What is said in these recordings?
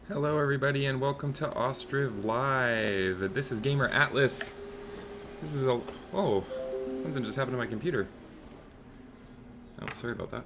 Hello, everybody, and welcome to Ostriv Live. This is Gamer Atlas. This is a. Oh, something just happened to my computer. Oh, sorry about that.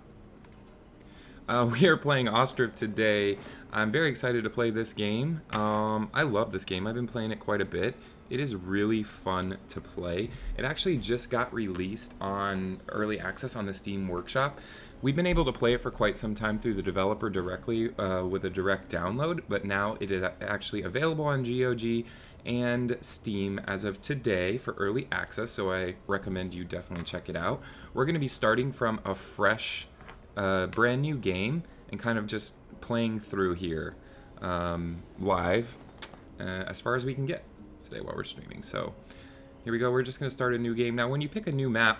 We are playing Ostriv today. I'm very excited to play this game. I love this game. I've been playing it quite a bit. It is really fun to play. It actually just got released on early access on the Steam Workshop. We've been able to play it for quite some time through the developer directly with a direct download, but now it is actually available on GOG and Steam as of today for early access, so I recommend you definitely check it out. We're going to be starting from a fresh brand new game and kind of just playing through here live as far as we can get today while we're streaming. So here we go. We're just going to start a new game. Now, when you pick a new map,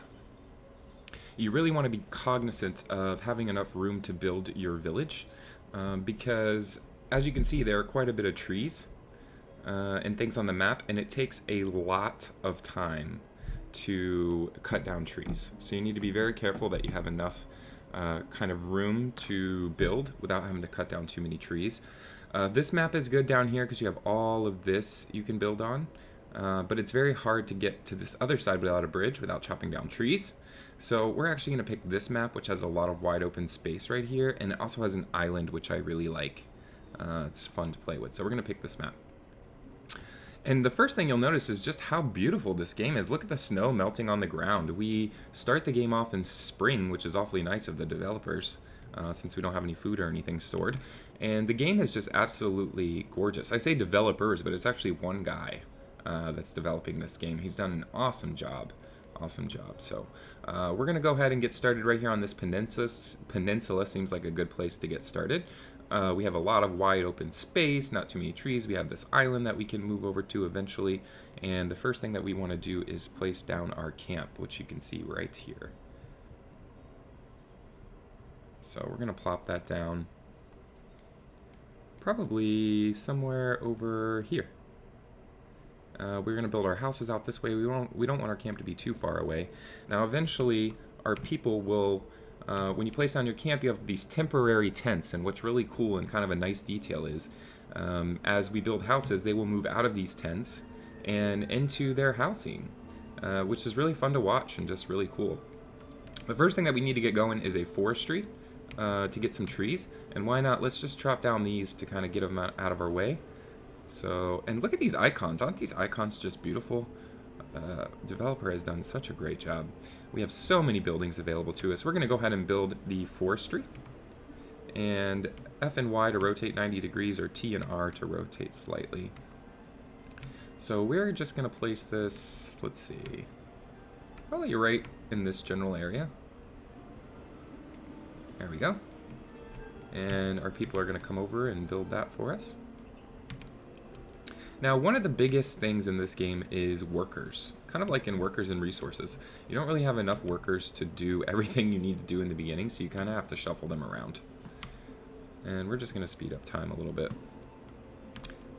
you really want to be cognizant of having enough room to build your village because, as you can see, there are quite a bit of trees and things on the map, and it takes a lot of time to cut down trees. So you need to be very careful that you have enough kind of room to build without having to cut down too many trees. This map is good down here because you have all of this you can build on, but it's very hard to get to this other side without a bridge, without chopping down trees. So we're actually going to pick this map, which has a lot of wide open space right here, and it also has an island, which I really like. It's fun to play with, so we're going to pick this map. And the first thing you'll notice is just how beautiful this game is. Look at the snow melting on the ground. We start the game off in spring, which is awfully nice of the developers, since we don't have any food or anything stored. And the game is just absolutely gorgeous. I say developers, but it's actually one guy that's developing this game. He's done an awesome job. Awesome job. So we're going to go ahead and get started right here on this peninsula. Seems like a good place to get started. We have a lot of wide open space, not too many trees. We have this island that we can move over to eventually. And the first thing that we want to do is place down our camp, which you can see right here. So we're going to plop that down probably somewhere over here. We're going to build our houses out this way. We don't want our camp to be too far away. Now, eventually, our people will, when you place down your camp, you have these temporary tents. And what's really cool and kind of a nice detail is, as we build houses, they will move out of these tents and into their housing, which is really fun to watch and just really cool. The first thing that we need to get going is a forestry to get some trees. And why not? Let's just chop down these to kind of get them out of our way. So, and look at these icons. Aren't these icons just beautiful? Developer has done such a great job. We have so many buildings available to us. We're going to go ahead and build the forestry. And F and Y to rotate 90 degrees, or T and R to rotate slightly. So we're just going to place this, let's see, probably right in this general area. There we go. And our people are going to come over and build that for us. Now, one of the biggest things in this game is workers. Kind of like in workers and resources. You don't really have enough workers to do everything you need to do in the beginning, so you kind of have to shuffle them around. And we're just going to speed up time a little bit.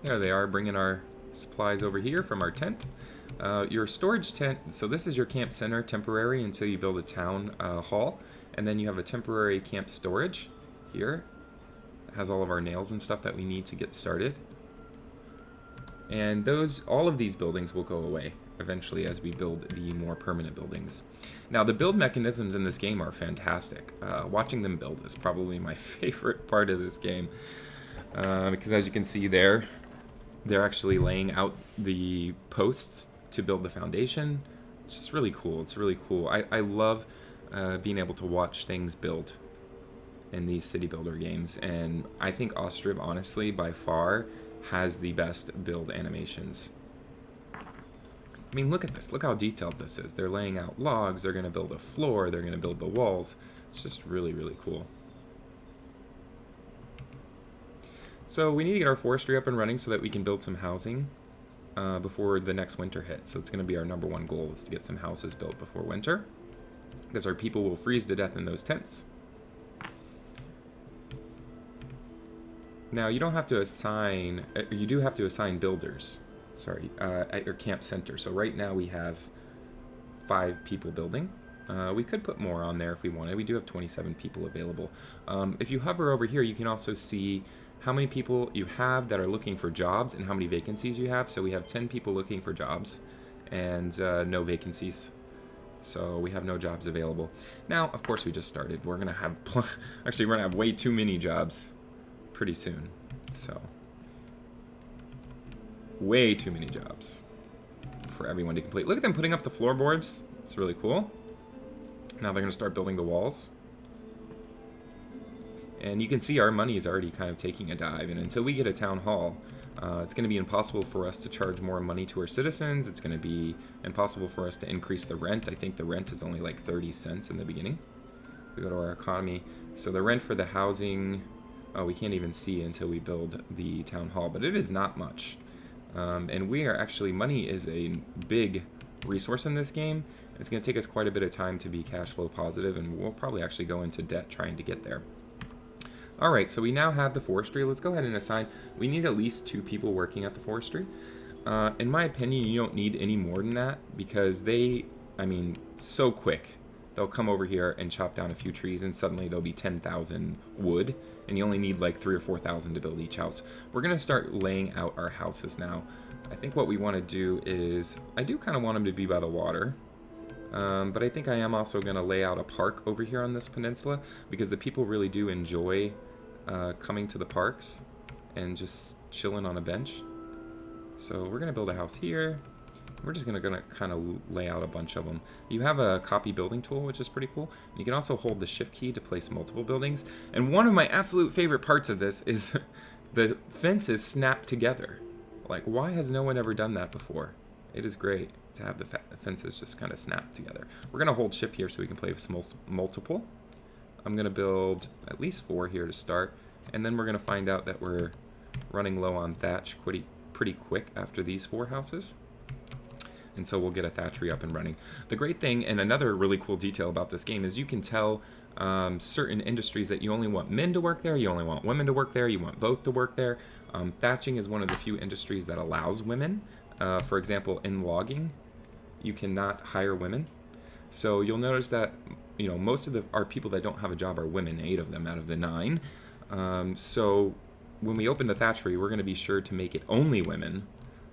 There they are, bringing our supplies over here from our tent. Your storage tent, so this is your camp center, temporary, until you build a town hall. And then you have a temporary camp storage here. It has all of our nails and stuff that we need to get started. And all of these buildings will go away eventually as we build the more permanent buildings. Now, the build mechanisms in this game are fantastic. Watching them build is probably my favorite part of this game. Because as you can see there, they're actually laying out the posts to build the foundation. It's just really cool. It's really cool. I love being able to watch things build in these city builder games. And I think Ostriv, honestly, by far, has the best build animations. I mean, look at this. Look how detailed this is. They're laying out logs. They're going to build a floor. They're going to build the walls. It's just really, really cool. So we need to get our forestry up and running so that we can build some housing before the next winter hits. So it's going to be our #1 goal, is to get some houses built before winter, because our people will freeze to death in those tents. Now, you don't have to assign, you do have to assign builders, at your camp center. So right now we have 5 people building. We could put more on there if we wanted. We do have 27 people available. If you hover over here, you can also see how many people you have that are looking for jobs and how many vacancies you have. So we have 10 people looking for jobs and no vacancies. So we have no jobs available. Now, of course, we just started. We're going to have... Actually, we're going to have way too many jobs pretty soon. So, way too many jobs for everyone to complete. Look at them putting up the floorboards. It's really cool. Now they're going to start building the walls. And you can see our money is already kind of taking a dive. And until we get a town hall, it's going to be impossible for us to charge more money to our citizens. It's going to be impossible for us to increase the rent. I think the rent is only like 30 cents in the beginning. We go to our economy. So the rent for the housing, we can't even see until we build the town hall. But it is not much. And we are actually, money is a big resource in this game. It's going to take us quite a bit of time to be cash flow positive. And we'll probably actually go into debt trying to get there. Alright, so we now have the forestry. Let's go ahead and assign. We need at least 2 people working at the forestry. In my opinion, you don't need any more than that because they, I mean, so quick. They'll come over here and chop down a few trees and suddenly there'll be 10,000 wood and you only need like 3,000 or 4,000 to build each house. We're going to start laying out our houses now. I think what we want to do is, I do kind of want them to be by the water. But I think I am also going to lay out a park over here on this peninsula because the people really do enjoy coming to the parks and just chilling on a bench. So we're going to build a house here. We're just going to kind of lay out a bunch of them. You have a copy building tool, which is pretty cool. You can also hold the shift key to place multiple buildings. And one of my absolute favorite parts of this is the fences snap together. Like, why has no one ever done that before? It is great to have the fences just kind of snap together. We're going to hold shift here so we can play with multiple. I'm going to build at least 4 here to start, and then we're going to find out that we're running low on thatch pretty quick after these 4 houses. And so we'll get a thatchery up and running. The great thing, and another really cool detail about this game, is you can tell certain industries that you only want men to work there, you only want women to work there, you want both to work there. Thatching is one of the few industries that allows women. For example, in logging, you cannot hire women. So you'll notice that, you know, most of our people that don't have a job are women, 8 of them out of the 9. So when we open the thatchery, we're going to be sure to make it only women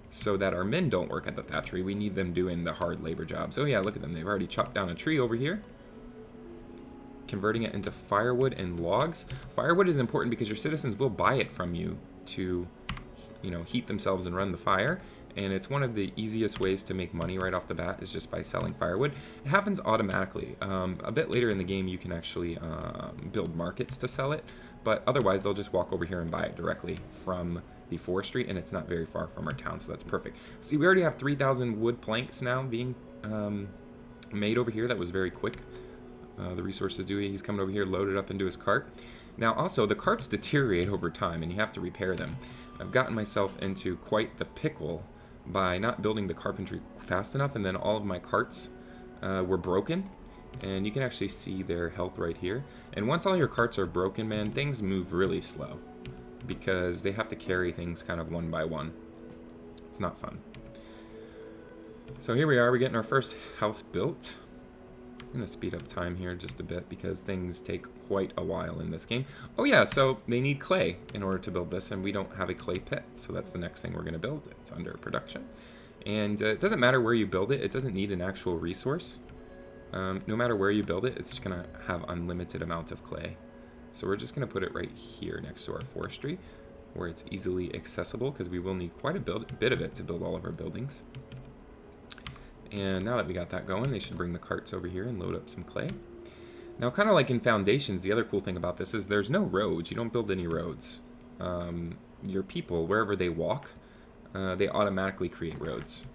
so that our men don't work at the thatchery. We need them doing the hard labor jobs. Oh yeah, look at them. They've already chopped down a tree over here, converting it into firewood and logs. Firewood is important because your citizens will buy it from you to, you know, heat themselves and run the fire. And it's one of the easiest ways to make money right off the bat is just by selling firewood. It happens automatically. A bit later in the game, you can actually build markets to sell it. But otherwise, they'll just walk over here and buy it directly from the forestry. And it's not very far from our town, so that's perfect. See, we already have 3,000 wood planks now being made over here. That was very quick. The resources do. He's coming over here, loaded up into his cart. Now, also, the carts deteriorate over time, and you have to repair them. I've gotten myself into quite the pickle by not building the carpentry fast enough, and then all of my carts were broken, and you can actually see their health right here. And once all your carts are broken, man, things move really slow because they have to carry things kind of one by one. It's not fun. So here we are, we're getting our first house built. I'm going to speed up time here just a bit because things take quite a while in this game. Oh yeah, so they need clay in order to build this, and we don't have a clay pit, so that's the next thing we're going to build. It's under production. And it doesn't matter where you build it. It doesn't need an actual resource. No matter where you build it, it's just going to have unlimited amount of clay. So we're just going to put it right here next to our forestry where it's easily accessible because we will need quite a bit of it to build all of our buildings. And now that we got that going, they should bring the carts over here and load up some clay. Now, kind of like in Foundations, the other cool thing about this is there's no roads. You don't build any roads. Your people, wherever they walk, they automatically create roads.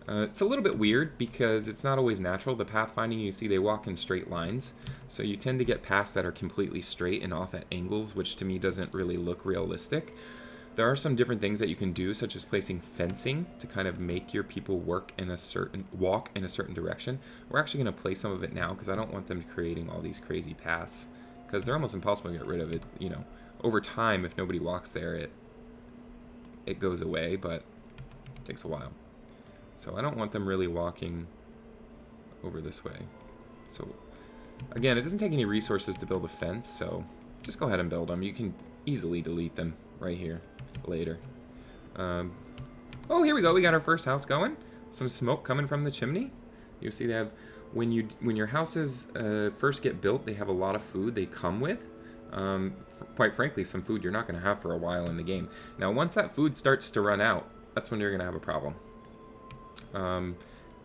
It's a little bit weird because it's not always natural. The pathfinding, you see they walk in straight lines. So you tend to get paths that are completely straight and off at angles, which to me doesn't really look realistic. There are some different things that you can do, such as placing fencing to kind of make your people walk in a certain direction. We're actually going to play some of it now because I don't want them creating all these crazy paths because they're almost impossible to get rid of. It, you know, over time, if nobody walks there, it goes away, but it takes a while. So I don't want them really walking over this way. So again, it doesn't take any resources to build a fence, so just go ahead and build them. You can easily delete them right here later. Oh, here we go. We got our first house going. Some smoke coming from the chimney. You see they have, when your houses first get built, they have a lot of food they come with. Quite frankly, some food you're not going to have for a while in the game. Now, once that food starts to run out, that's when you're going to have a problem.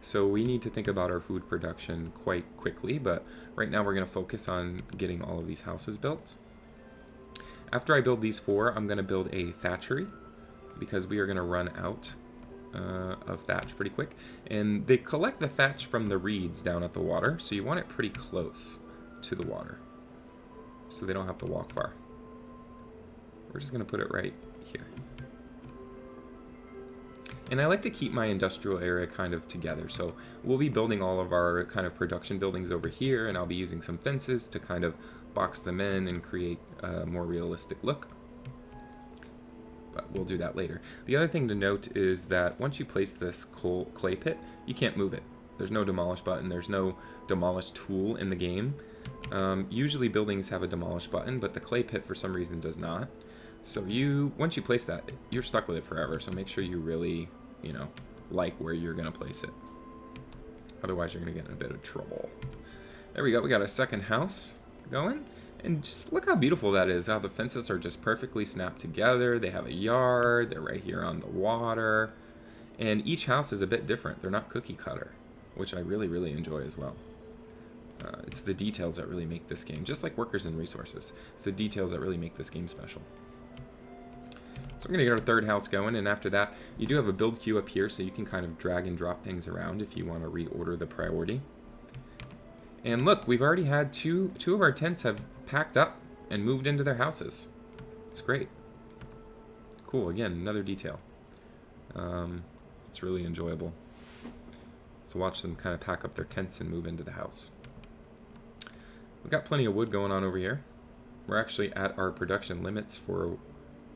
So we need to think about our food production quite quickly, but right now we're going to focus on getting all of these houses built. After I build these 4, I'm going to build a thatchery, because we are going to run out of thatch pretty quick. And they collect the thatch from the reeds down at the water, so you want it pretty close to the water, so they don't have to walk far. We're just going to put it right here. And I like to keep my industrial area kind of together, so we'll be building all of our kind of production buildings over here, and I'll be using some fences to kind of box them in and create a more realistic look. But we'll do that later. The other thing to note is that once you place this clay pit, you can't move it. There's no demolish button, there's no demolish tool in the game. Usually buildings have a demolish button, but the clay pit for some reason does not. So once you place that, you're stuck with it forever. So make sure you really, like where you're going to place it. Otherwise, you're going to get in a bit of trouble. There we go. We got a second house going. And just look how beautiful that is. How the fences are just perfectly snapped together. They have a yard. They're right here on the water. And each house is a bit different. They're not cookie cutter, which I really, really enjoy as well. It's the details that really make this game, just like workers and resources. It's the details that really make this game special. So we're going to get our third house going, and after that, you do have a build queue up here, so you can kind of drag and drop things around if you want to reorder the priority. And look, we've already had two of our tents have packed up and moved into their houses. It's great. Cool, again, another detail. It's really enjoyable. So watch them kind of pack up their tents and move into the house. We've got plenty of wood going on over here. We're actually at our production limits for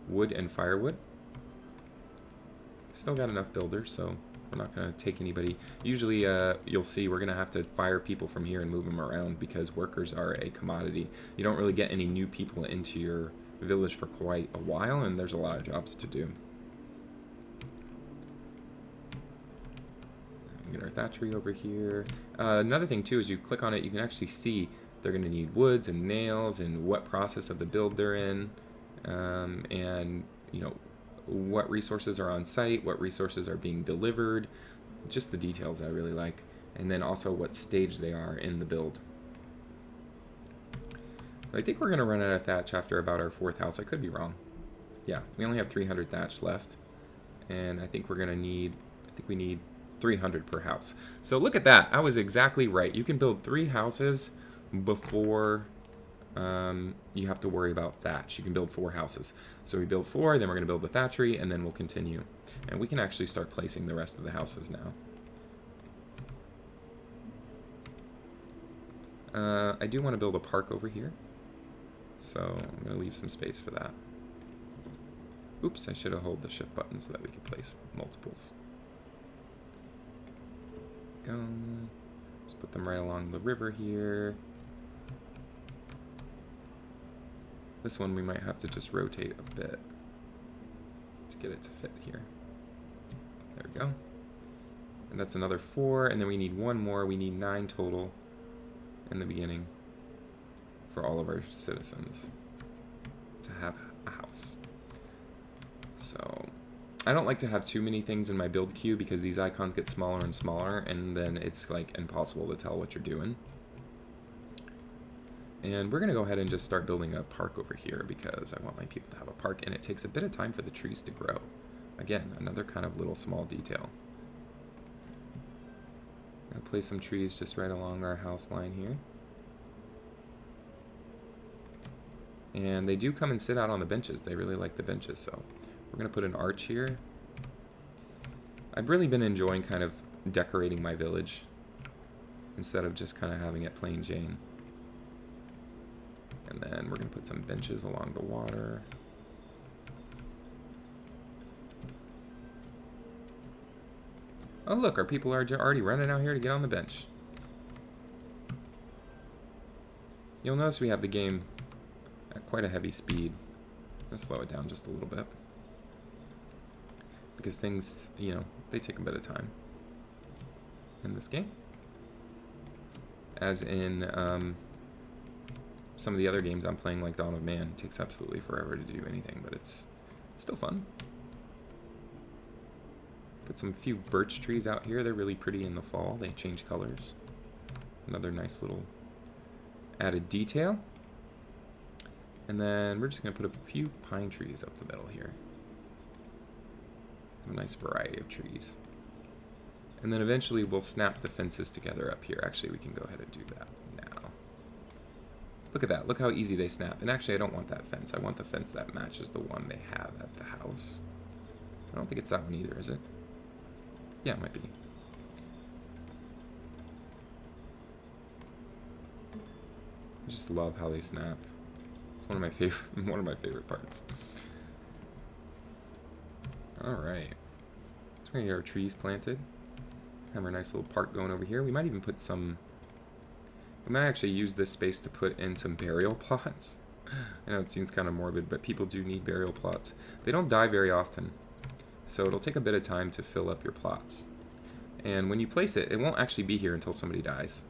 wood and firewood. Still got enough builders, so we're not going to take anybody. Usually, you'll see we're going to have to fire people from here and move them around because workers are a commodity. You don't really get any new people into your village for quite a while, and there's a lot of jobs to do. Get our thatchery over here. Another thing, too, is you click on it, you can actually see they're going to need woods and nails and what process of the build they're in, and, what resources are on site, what resources are being delivered, just the details I really like, and then also what stage they are in the build. I think we're going to run out of thatch after about our 4th house. I could be wrong. Yeah, we only have 300 thatch left, and I think we're going to need, we need 300 per house. So look at that. I was exactly right. You can build 3 houses before you have to worry about thatch. You can build 4 houses. So we build 4, then we're going to build the thatchery, and then we'll continue. And we can actually start placing the rest of the houses now. I do want to build a park over here. So I'm going to leave some space for that. Oops, I should have held the shift button so that we could place multiples. Go. Just put them right along the river here. This one we might have to just rotate a bit to get it to fit here. There we go. And that's another 4, and then we need 1 more. We need 9 total in the beginning for all of our citizens to have a house. So I don't like to have too many things in my build queue because these icons get smaller and smaller, and then it's like impossible to tell what you're doing. And we're going to go ahead and just start building a park over here because I want my people to have a park, and it takes a bit of time for the trees to grow. Again, another kind of little small detail. I'm going to place some trees just right along our house line here. And they do come and sit out on the benches. They really like the benches, so we're going to put an arch here. I've really been enjoying kind of decorating my village instead of just kind of having it plain Jane. And then we're going to put some benches along the water. Oh look, our people are already running out here to get on the bench. You'll notice we have the game at quite a heavy speed. Let's slow it down just a little bit. Because things, you know, they take a bit of time in this game. As in some of the other games I'm playing, like Dawn of Man, it takes absolutely forever to do anything, but it's still fun. Put some few birch trees out here. They're really pretty in the fall. They change colors. Another nice little added detail. And then we're just going to put a few pine trees up the middle here. A nice variety of trees. And then eventually we'll snap the fences together up here. Actually, we can go ahead and do that now. Look at that. Look how easy they snap. And actually, I don't want that fence. I want the fence that matches the one they have at the house. I don't think it's that one either, is it? Yeah, it might be. I just love how they snap. It's one of my favorite parts. All right. So we're gonna get our trees planted. Have our nice little park going over here. We might even put some. We might actually use this space to put in some burial plots. I know it seems kind of morbid, but people do need burial plots. They don't die very often, so it'll take a bit of time to fill up your plots. And when you place it, it won't actually be here until somebody dies,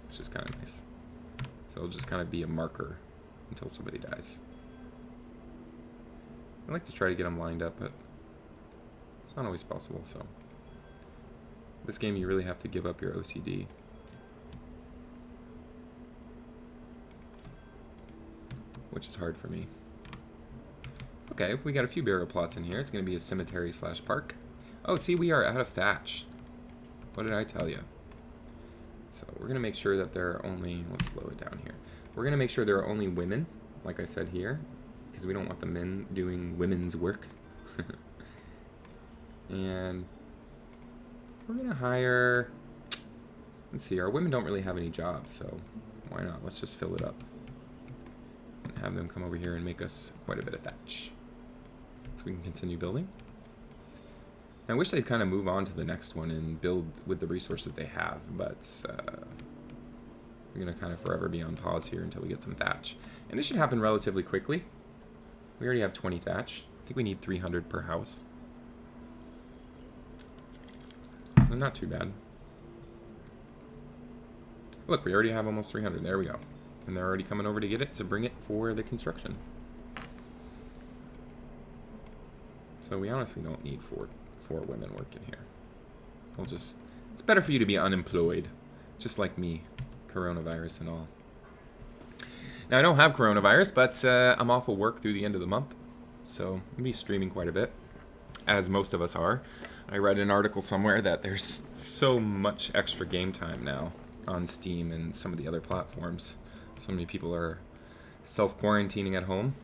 which is kind of nice. So it'll just kind of be a marker until somebody dies. I like to try to get them lined up, but it's not always possible, so. This game, you really have to give up your OCD. Which is hard for me. Okay, we got a few burial plots in here. It's going to be a cemetery / park. Oh, see, we are out of thatch. What did I tell you? So we're going to make sure that there are only, let's slow it down here. We're going to make sure there are only women, like I said here, because we don't want the men doing women's work. And we're going to hire, let's see, our women don't really have any jobs, so why not? Let's just fill it up. And have them come over here and make us quite a bit of thatch. So we can continue building. I wish they'd kind of move on to the next one and build with the resources they have, but we're going to kind of forever be on pause here until we get some thatch. And this should happen relatively quickly. We already have 20 thatch. I think we need 300 per house. So not too bad. Look, we already have almost 300. There we go. And they're already coming over to get it, to bring it for the construction. So we honestly don't need four women working here. We'll just, it's better for you to be unemployed, just like me, coronavirus and all. Now I don't have coronavirus, but I'm off of work through the end of the month, so I'm gonna be streaming quite a bit, as most of us are. I read an article somewhere that there's so much extra game time now on Steam and some of the other platforms. So many people are self-quarantining at home.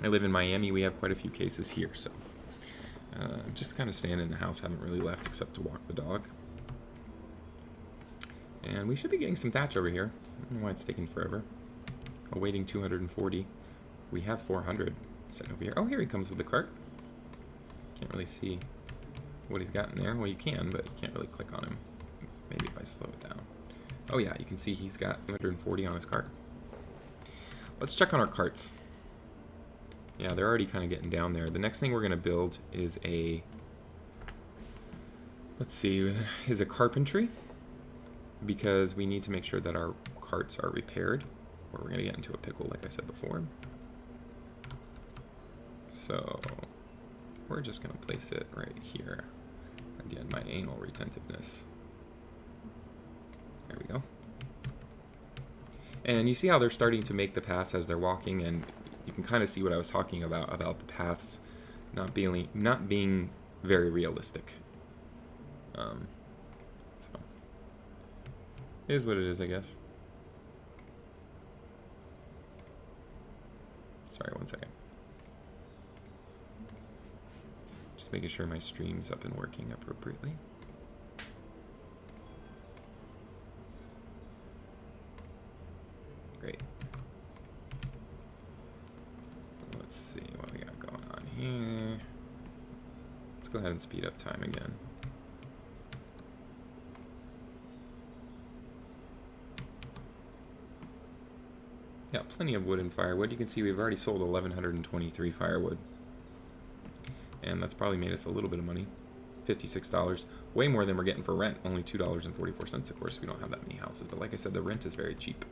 I live in Miami. We have quite a few cases here, so just kind of staying in the house. Haven't really left except to walk the dog. And we should be getting some thatch over here. I don't know why it's taking forever. Awaiting 240. We have 400 sitting over here. Oh, here he comes with the cart. Can't really see what he's got in there. Well, you can, but you can't really click on him. Maybe if I slow it down. Oh yeah, you can see he's got 240 on his cart. Let's check on our carts. Yeah, they're already kind of getting down there. The next thing we're going to build is a, let's see, is a carpentry, because we need to make sure that our carts are repaired, or we're going to get into a pickle, like I said before. So we're just going to place it right here. Again, my anal retentiveness. There we go. And you see how they're starting to make the paths as they're walking, and you can kind of see what I was talking about the paths not being very realistic. So it is what it is, I guess. Sorry, one second. Just making sure my stream's up and working appropriately. Great. Let's see what we got going on here. Let's go ahead and speed up time again. Yeah, plenty of wood and firewood. You can see we've already sold 1,123 firewood. And that's probably made us a little bit of money. $56. Way more than we're getting for rent. Only $2.44. Of course, we don't have that many houses. But like I said, the rent is very cheap.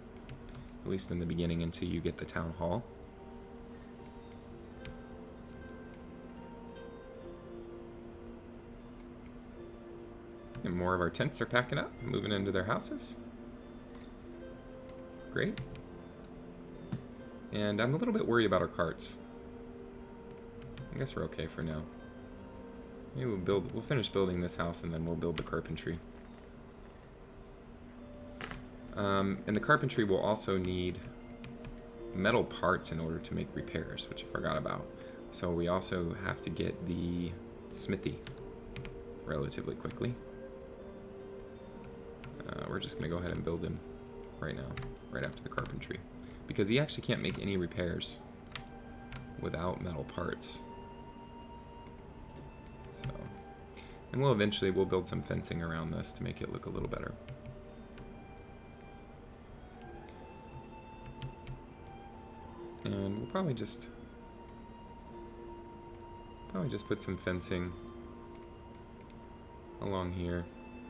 At least in the beginning until you get the town hall. And more of our tents are packing up, moving into their houses. Great. And I'm a little bit worried about our carts. I guess we're okay for now. Maybe we'll finish building this house and then we'll build the carpentry. And the carpentry will also need metal parts in order to make repairs, which I forgot about. So we also have to get the smithy relatively quickly. We're just going to go ahead and build him right now, right after the carpentry. Because he actually can't make any repairs without metal parts. So, and we'll build some fencing around this to make it look a little better. And we'll probably just put some fencing along here,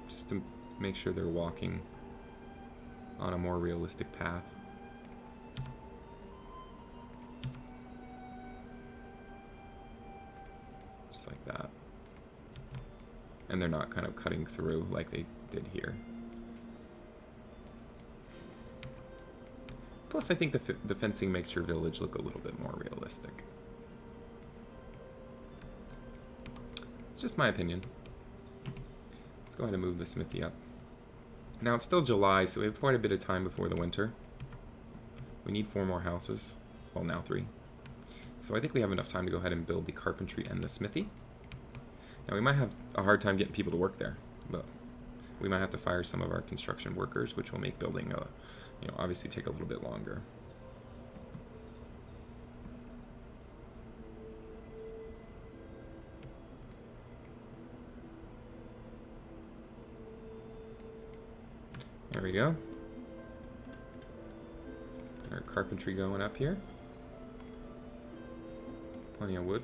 just to make sure they're walking on a more realistic path. Just like that. And they're not kind of cutting through like they did here. Plus, I think the fencing makes your village look a little bit more realistic. It's just my opinion. Let's go ahead and move the smithy up. Now, it's still July, so we have quite a bit of time before the winter. We need 4 more houses. Well, now 3. So I think we have enough time to go ahead and build the carpentry and the smithy. Now, we might have a hard time getting people to work there, but we might have to fire some of our construction workers, which will make building, obviously take a little bit longer. There we go. Our carpentry going up here. Plenty of wood.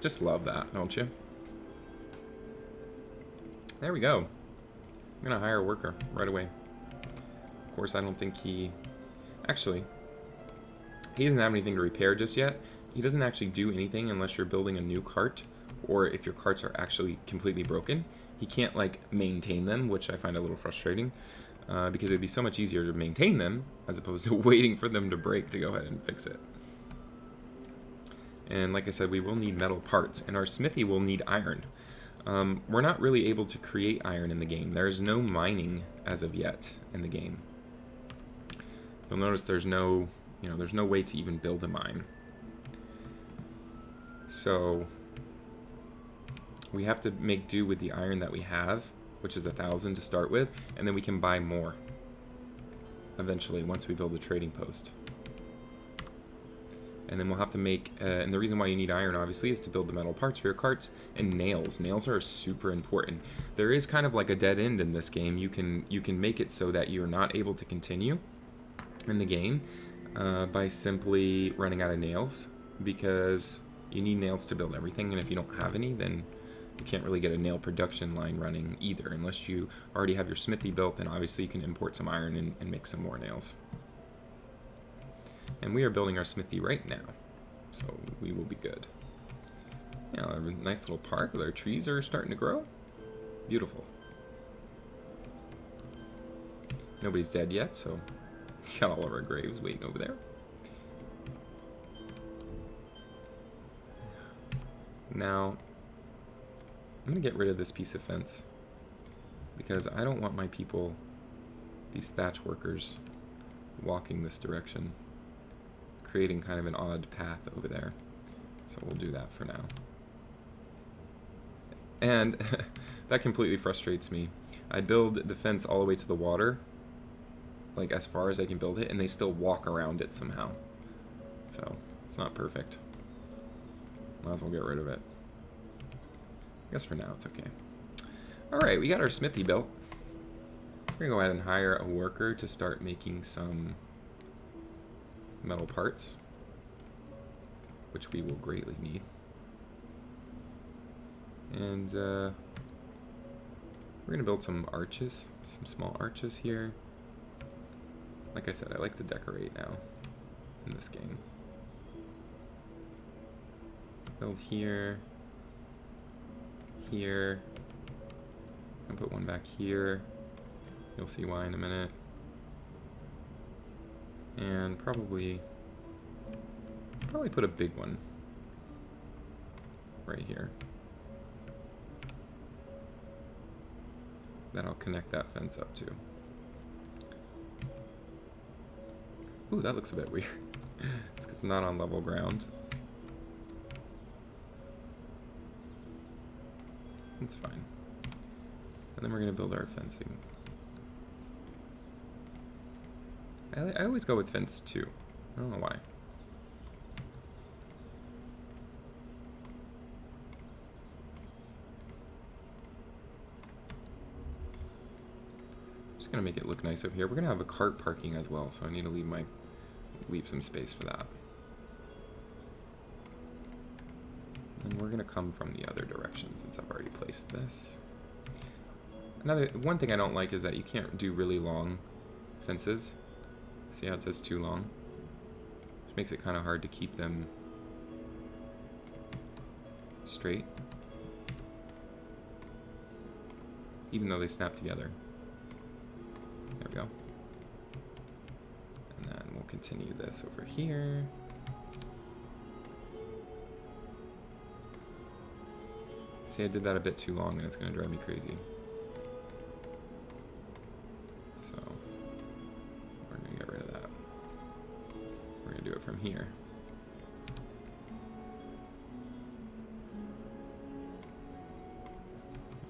Just love that, don't you? There we go. I'm gonna hire a worker right away. Of course, I don't think he doesn't have anything to repair just yet. He doesn't actually do anything unless you're building a new cart, or if your carts are actually completely broken. He can't like maintain them, which I find a little frustrating, because it'd be so much easier to maintain them as opposed to waiting for them to break to go ahead and fix it. And like I said, we will need metal parts, and our smithy will need iron. We're not really able to create iron in the game. There's no mining as of yet in the game. You'll notice there's no way to even build a mine. So we have to make do with the iron that we have, which is 1,000 to start with, and then we can buy more eventually once we build a trading post. And then we'll have to make, and the reason why you need iron, obviously, is to build the metal parts for your carts, and nails. Nails are super important. There is kind of like a dead end in this game. You can make it so that you're not able to continue in the game by simply running out of nails, because you need nails to build everything, and if you don't have any, then you can't really get a nail production line running either. Unless you already have your smithy built, then obviously you can import some iron and make some more nails. And we are building our smithy right now, so we will be good. Yeah, a nice little park with our trees are starting to grow. Beautiful. Nobody's dead yet, so we got all of our graves waiting over there. Now, I'm going to get rid of this piece of fence, because I don't want my people, these thatch workers, walking this direction, creating kind of an odd path over there. So we'll do that for now. And that completely frustrates me. I build the fence all the way to the water, like as far as I can build it, and they still walk around it somehow. So it's not perfect. Might as well get rid of it. I guess for now it's okay. Alright, we got our smithy built. We're gonna go ahead and hire a worker to start making some metal parts, which we will greatly need. And we're gonna build some arches, some small arches here. Like I said, I like to decorate now in this game. Build here, here, and put one back here. You'll see why in a minute. And probably put a big one right here. Then I'll connect that fence up too. Ooh, that looks a bit weird. It's 'cause it's not on level ground. It's fine. And then we're gonna build our fencing. I always go with fence too. I don't know why. Just gonna make it look nice over here. We're gonna have a cart parking as well, so I need to leave some space for that. And we're gonna come from the other direction since I've already placed this. One thing I don't like is that you can't do really long fences. See how it says too long? Which makes it kind of hard to keep them straight, even though they snap together. There we go. And then we'll continue this over here. See, I did that a bit too long and it's going to drive me crazy. So, we're going to get rid of that. We're going to do it from here.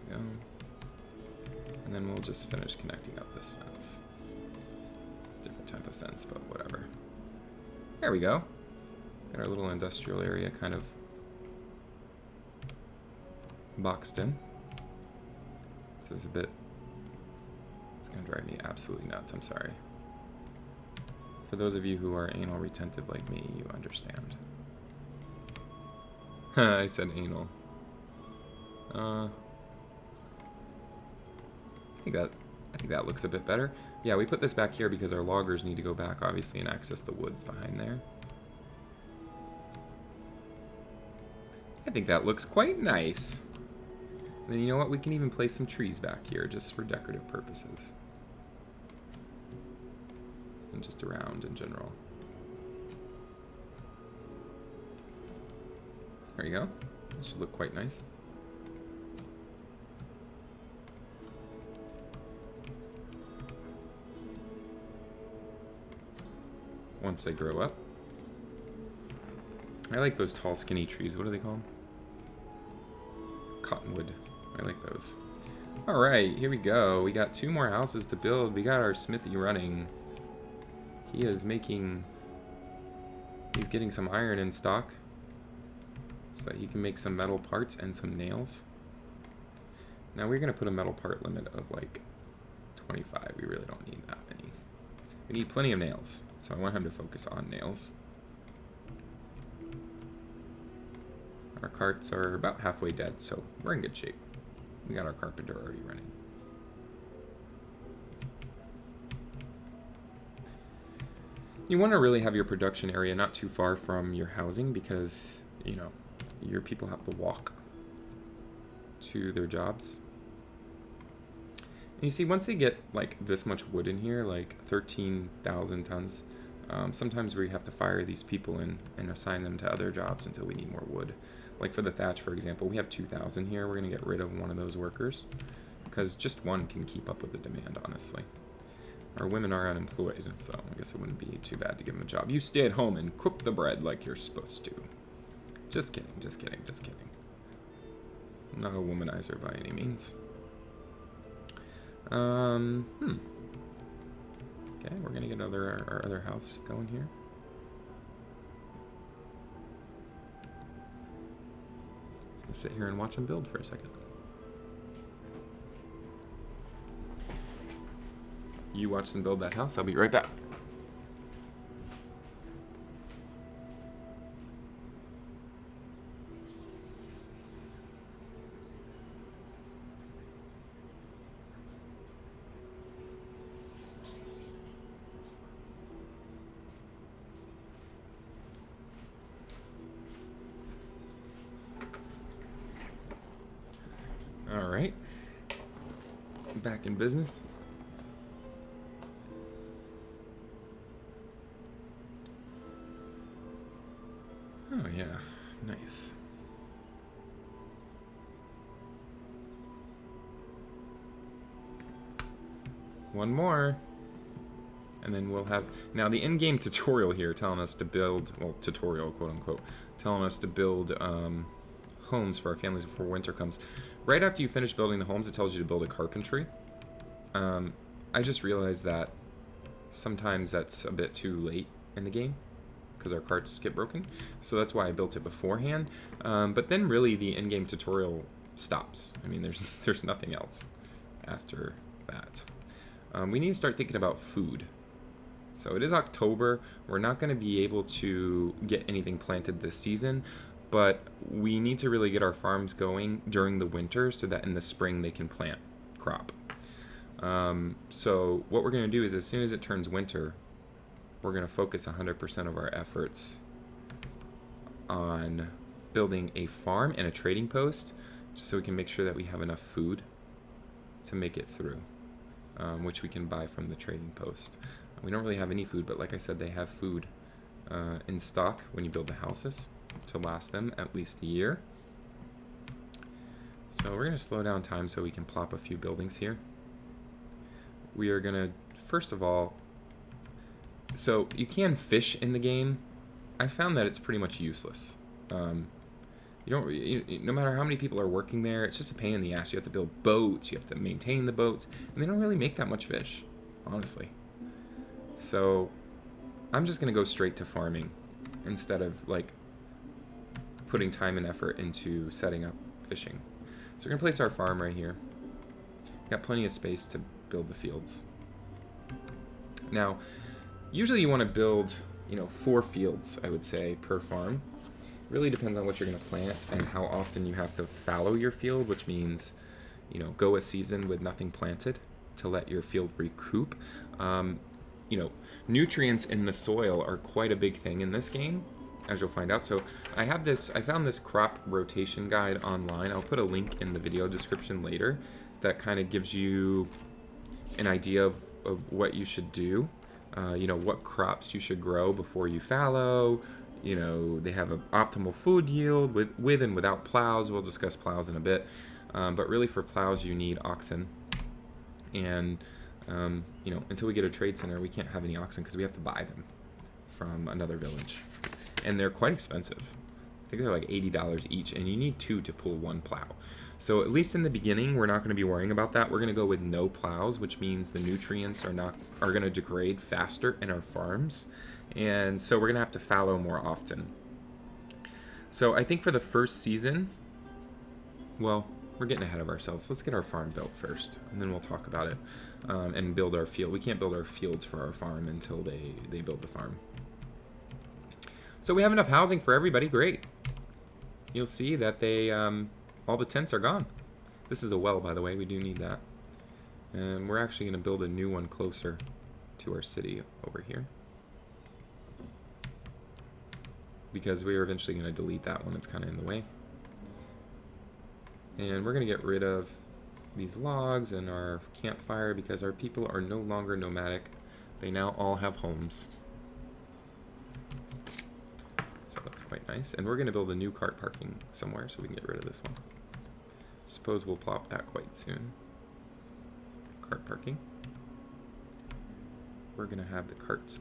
There we go. And then we'll just finish connecting up this fence. Different type of fence, but whatever. There we go. Got our little industrial area kind of boxed in. This is a bit, it's gonna drive me absolutely nuts, I'm sorry. For those of you who are anal retentive like me, you understand. I said anal. I think that looks a bit better. Yeah, we put this back here because our loggers need to go back, obviously, and access the woods behind there. I think that looks quite nice. And then you know what? We can even place some trees back here just for decorative purposes. And just around in general. There you go. This should look quite nice. Once they grow up. I like those tall, skinny trees. What are they called? Cottonwood. I like those. Alright, here we go. We got 2 more houses to build. We got our smithy running. He is making... He's getting some iron in stock. So that he can make some metal parts and some nails. Now we're going to put a metal part limit of like 25. We really don't need that many. We need plenty of nails. So I want him to focus on nails. Our carts are about halfway dead, so we're in good shape. We got our carpenter already running. You want to really have your production area not too far from your housing because, you know, your people have to walk to their jobs. And you see, once they get like this much wood in here, like 13,000 tons, sometimes we have to fire these people in and assign them to other jobs until we need more wood. Like for the thatch, for example, we have 2,000 here. We're going to get rid of one of those workers because just one can keep up with the demand, honestly. Our women are unemployed, so I guess it wouldn't be too bad to give them a job. You stay at home and cook the bread like you're supposed to. Just kidding, just kidding, just kidding. I'm not a womanizer by any means. Okay, we're gonna get our other house going here. Just gonna sit here and watch them build for a second. You watch them build that house. I'll be right back. All right, back in business. Oh yeah, nice. One more. And then we'll have, now the in-game tutorial here telling us to build, well, tutorial, quote unquote, telling us to build homes for our families before winter comes. Right after you finish building the homes, it tells you to build a carpentry. I just realized that sometimes that's a bit too late in the game because our carts get broken. So that's why I built it beforehand. But then really the in-game tutorial stops. I mean, there's nothing else after that. We need to start thinking about food. So it is October. We're not going to be able to get anything planted this season, but we need to really get our farms going during the winter so that in the spring they can plant crop. So what we're going to do is as soon as it turns winter, we're going to focus 100% of our efforts on building a farm and a trading post just so we can make sure that we have enough food to make it through, which we can buy from the trading post. We don't really have any food, but like I said, they have food in stock when you build the houses to last them at least a year. So we're going to slow down time so we can plop a few buildings here. We are going to, first of all, so you can fish in the game. I found that it's pretty much useless. No matter how many people are working there, it's just a pain in the ass. You have to build boats, you have to maintain the boats, and they don't really make that much fish, honestly. So I'm just going to go straight to farming instead of like putting time and effort into setting up fishing. So we're going to place our farm right here. Got plenty of space to build the fields. Now, usually you want to build, 4 fields, I would say, per farm. Really depends on what you're going to plant and how often you have to fallow your field, which means, go a season with nothing planted to let your field recoup. Nutrients in the soil are quite a big thing in this game, as you'll find out. So I found this crop rotation guide online. I'll put a link in the video description later that kind of gives you an idea of what you should do. What crops you should grow before you fallow. They have an optimal food yield with and without plows. We'll discuss plows in a bit. But really for plows, you need oxen. And, until we get a trade center, we can't have any oxen because we have to buy them from another village. And they're quite expensive. I think they're like $80 each, and you need 2 to pull 1 plow. So at least in the beginning, we're not going to be worrying about that. We're going to go with no plows, which means the nutrients are going to degrade faster in our farms. And so we're going to have to fallow more often. So I think for the first season, well, we're getting ahead of ourselves. Let's get our farm built first, and then we'll talk about it and build our field. We can't build our fields for our farm until they build the farm. So we have enough housing for everybody. Great. You'll see that all the tents are gone. This is a well, by the way. We do need that. And we're actually going to build a new one closer to our city over here, because we are eventually going to delete that one. It's kind of in the way. And we're going to get rid of these logs and our campfire because our people are no longer nomadic. They now all have homes. So that's quite nice. And we're going to build a new cart parking somewhere so we can get rid of this one. Suppose we'll plop that quite soon. Cart parking. We're going to have the carts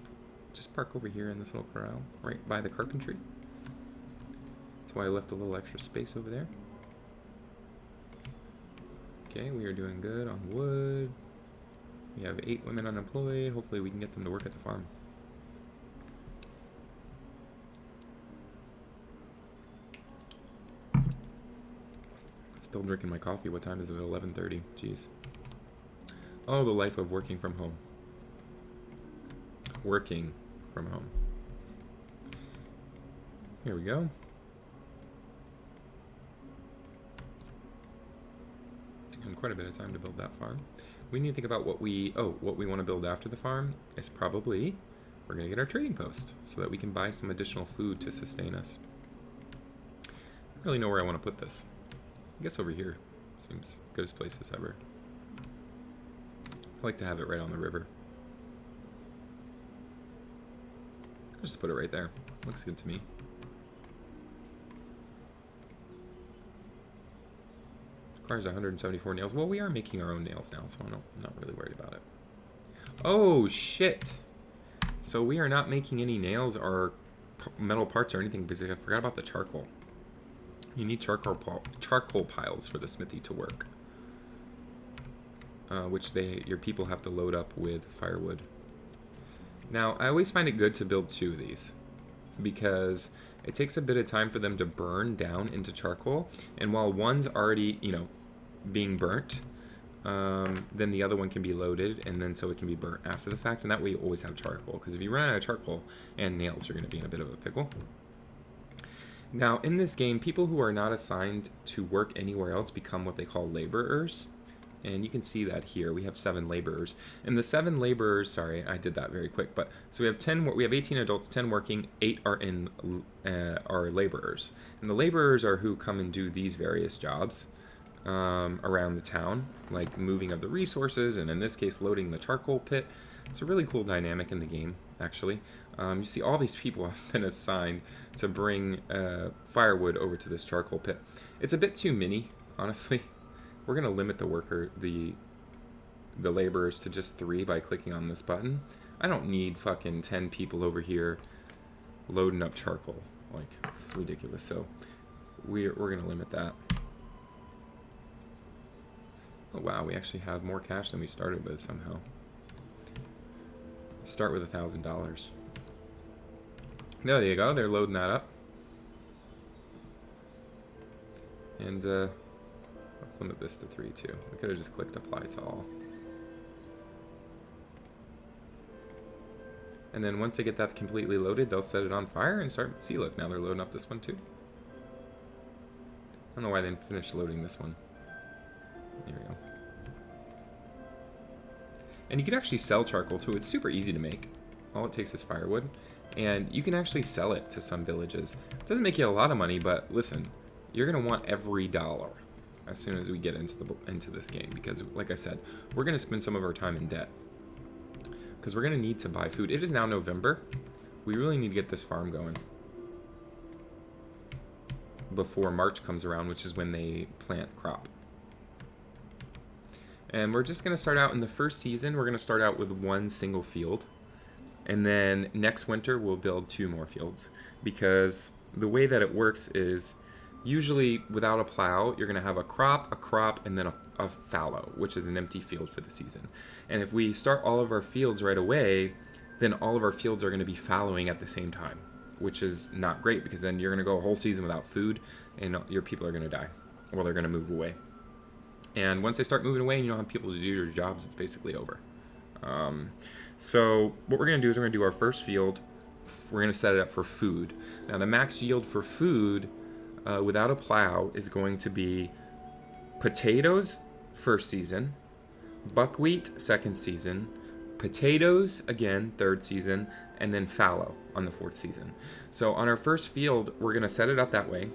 just park over here in this little corral right by the carpentry. That's why I left a little extra space over there. Okay, we are doing good on wood. We have 8 women unemployed. Hopefully we can get them to work at the farm. Still drinking my coffee. What time is it? 11:30. Jeez. Oh, the life of working from home. Working from home. Here we go. Taking quite a bit of time to build that farm. We need to think about what we want to build after the farm is probably we're going to get our trading post so that we can buy some additional food to sustain us. I don't really know where I want to put this. I guess over here seems good as places ever. I like to have it right on the river. I'll just put it right there. Looks good to me. Requires 174 nails. Well, we are making our own nails now, so I'm not really worried about it. Oh, shit. So we are not making any nails or metal parts or anything because I forgot about the charcoal. You need charcoal piles for the smithy to work. Which your people have to load up with firewood. Now, I always find it good to build 2 of these because it takes a bit of time for them to burn down into charcoal, and while one's already, being burnt, then the other one can be loaded, and then so it can be burnt after the fact, and that way you always have charcoal, because if you run out of charcoal and nails, you're going to be in a bit of a pickle. Now, in this game, people who are not assigned to work anywhere else become what they call laborers. And you can see that here. We have 7 laborers. And the 7 laborers, sorry, I did that very quick, but so we have 18 adults, 10 working, 8 are laborers. And the laborers are who come and do these various jobs around the town, like moving of the resources, and in this case, loading the charcoal pit. It's a really cool dynamic in the game, actually. You see all these people have been assigned to bring firewood over to this charcoal pit. It's a bit too many, honestly. We're going to limit the laborers to just 3 by clicking on this button. I don't need fucking 10 people over here loading up charcoal. Like, it's ridiculous. So we're going to limit that. Oh wow, we actually have more cash than we started with somehow. Start with $1,000. There you go, they're loading that up. And let's limit this to 3 too. We could have just clicked apply to all. And then once they get that completely loaded, they'll set it on fire and start. See, look, now they're loading up this one too. I don't know why they didn't finish loading this one. There we go. And you can actually sell charcoal too. It's super easy to make. All it takes is firewood. And you can actually sell it to some villages. It doesn't make you a lot of money, but listen, you're going to want every dollar as soon as we get into this game. Because, like I said, we're going to spend some of our time in debt. Because we're going to need to buy food. It is now November. We really need to get this farm going before March comes around, which is when they plant crop. And we're just going to start out in the first season. We're going to start out with 1 single field. And then next winter, we'll build 2 more fields. Because the way that it works is usually without a plow, you're going to have a crop, and then a fallow, which is an empty field for the season. And if we start all of our fields right away, then all of our fields are going to be fallowing at the same time, which is not great because then you're going to go a whole season without food and your people are going to die or they're going to move away. And once they start moving away and you don't have people to do your jobs, it's basically over. So what we're going to do is we're going to do our first field. We're going to set it up for food. Now the max yield for food without a plow is going to be potatoes first season, buckwheat second season, potatoes again third season, and then fallow on the 4th season. So on our first field, we're going to set it up that way.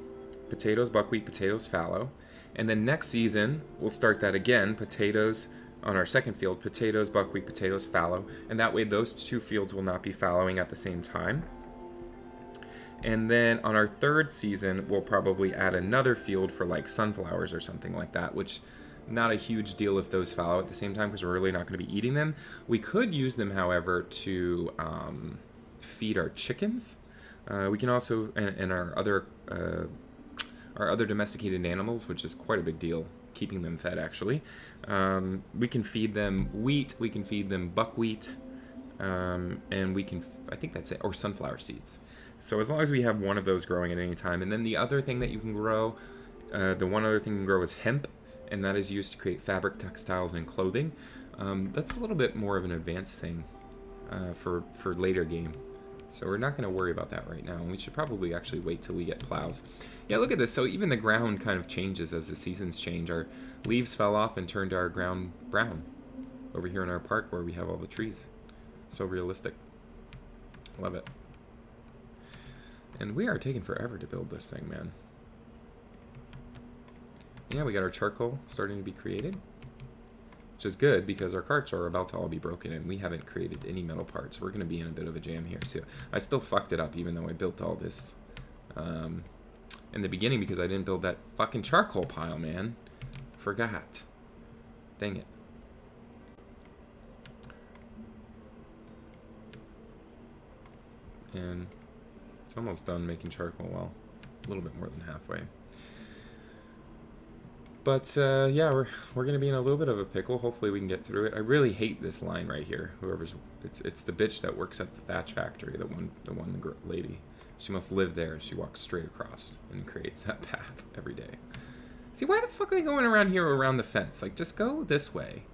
Potatoes, buckwheat, potatoes, fallow. And then next season, we'll start that again, potatoes on our second field, potatoes, buckwheat, potatoes, fallow. And that way those 2 fields will not be fallowing at the same time. And then on our 3rd season, we'll probably add another field for like sunflowers or something like that, which not a huge deal if those fallow at the same time because we're really not going to be eating them. We could use them, however, to feed our chickens. We can also, and our other our other domesticated animals, which is quite a big deal, keeping them fed actually. We can feed them wheat, we can feed them buckwheat, and we can, I think that's it, or sunflower seeds. So as long as we have one of those growing at any time. And then the other thing that you can grow, the one other thing you can grow is hemp, and that is used to create fabric, textiles, and clothing. That's a little bit more of an advanced thing for later game. So we're not going to worry about that right now. We should probably actually wait till we get plows. Yeah, look at this. So even the ground kind of changes as the seasons change. Our leaves fell off and turned our ground brown over here in our park where we have all the trees. So realistic. Love it. And we are taking forever to build this thing, man. Yeah, we got our charcoal starting to be created, which is good because our carts are about to all be broken and we haven't created any metal parts. We're going to be in a bit of a jam here. So I still fucked it up even though I built all this in the beginning because I didn't build that fucking charcoal pile, man. Forgot. Dang it. And it's almost done making charcoal. Well, a little bit more than halfway. But yeah, we're gonna be in a little bit of a pickle. Hopefully we can get through it. I really hate this line right here. Whoever's it's the bitch that works at the thatch factory. The one lady. She must live there. She walks straight across and creates that path every day. See, why the fuck are they going around here around the fence? Like, just go this way.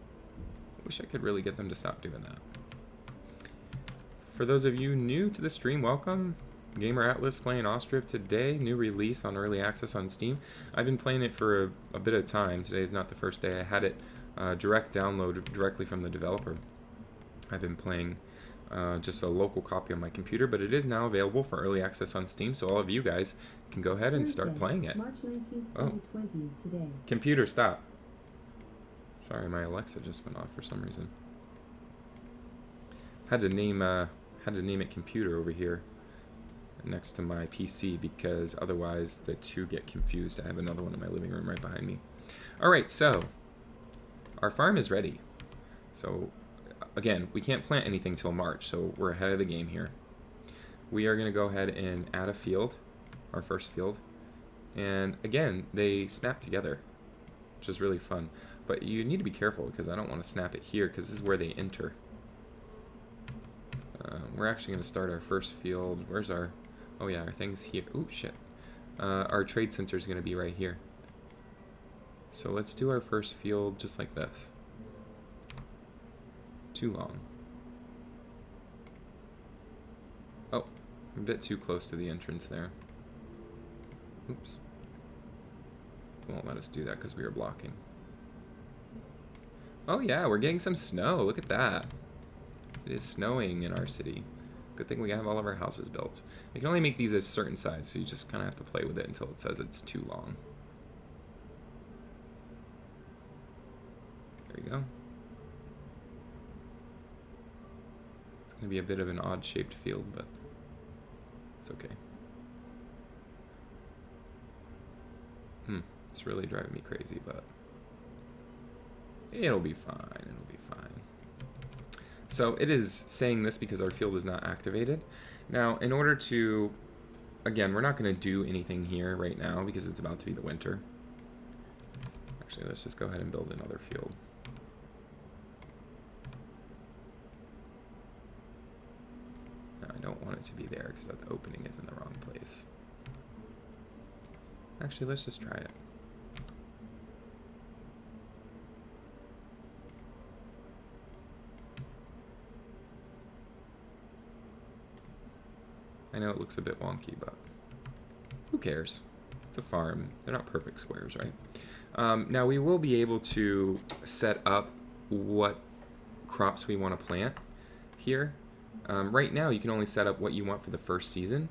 I wish I could really get them to stop doing that. For those of you new to the stream, welcome. Gaymer Atlas playing Ostriv today. New release on early access on Steam. I've been playing it for a bit of time. Today is not the first day. I had it direct download directly from the developer. I've been playing just a local copy on my computer, but it is now available for early access on Steam, so all of you guys can go ahead and start playing it. March 19th, 2020 is today. Computer, stop. Sorry, my Alexa just went off for some reason. Had to name it computer over here next to my PC because otherwise the two get confused. I have another one in my living room right behind me. Alright, so our farm is ready. So again, we can't plant anything till March, so we're ahead of the game here. We are going to go ahead and add a field, our first field. And again, they snap together, which is really fun. But you need to be careful because I don't want to snap it here because this is where they enter. We're actually going to start our first field. Where's our... Oh yeah, our thing's here. Ooh, shit. Our trade center is going to be right here. So let's do our first field just like this. Too long. Oh, a bit too close to the entrance there. Oops. Won't let us do that because we were blocking. Oh yeah, we're getting some snow. Look at that. It is snowing in our city. Good thing we have all of our houses built. We can only make these a certain size, so you just kind of have to play with it until it says it's too long. There we go. It's going to be a bit of an odd-shaped field, but it's okay. It's really driving me crazy, but it'll be fine. It'll be fine. So it is saying this because our field is not activated. Now, in order to, again, we're not going to do anything here right now because it's about to be the winter. Actually, let's just go ahead and build another field. No, I don't want it to be there because that opening is in the wrong place. Actually, let's just try it. I know it looks a bit wonky, but who cares? It's a farm. They're not perfect squares, right? Now we will be able to set up what crops we want to plant here. Right now you can only set up what you want for the first season,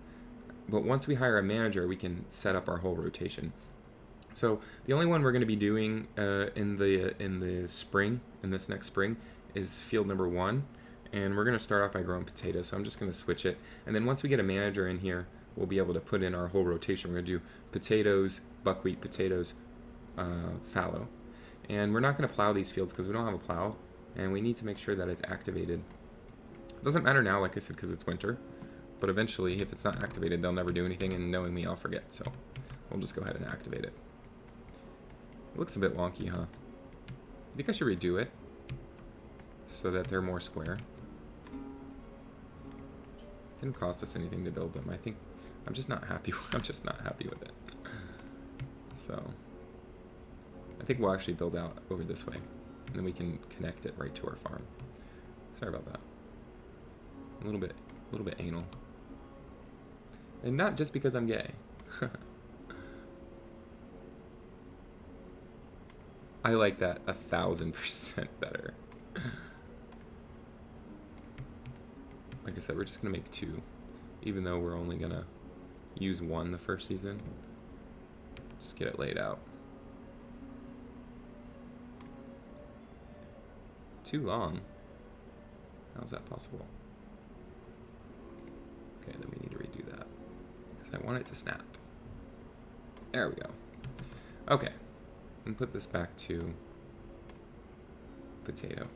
but once we hire a manager we can set up our whole rotation. So the only one we're going to be doing in the spring, in this next spring, is field number 1. And we're going to start off by growing potatoes, so I'm just going to switch it. And then once we get a manager in here, we'll be able to put in our whole rotation. We're going to do potatoes, buckwheat, potatoes, fallow. And we're not going to plow these fields because we don't have a plow, and we need to make sure that it's activated. It doesn't matter now, like I said, because it's winter. But eventually, if it's not activated, they'll never do anything, and knowing me, I'll forget. So we'll just go ahead and activate it. It looks a bit wonky, huh? I think I should redo it so that they're more square. Didn't cost us anything to build them. I think I'm just not happy. I'm just not happy with it. So I think we'll actually build out over this way, and then we can connect it right to our farm. Sorry about that. A little bit anal, and not just because I'm gay. I like that 1000% better. Like I said, we're just gonna make 2, even though we're only gonna use 1 the first season. Just get it laid out. Too long. How is that possible? Okay, then we need to redo that because I want it to snap. There we go. Okay, and put this back to potato.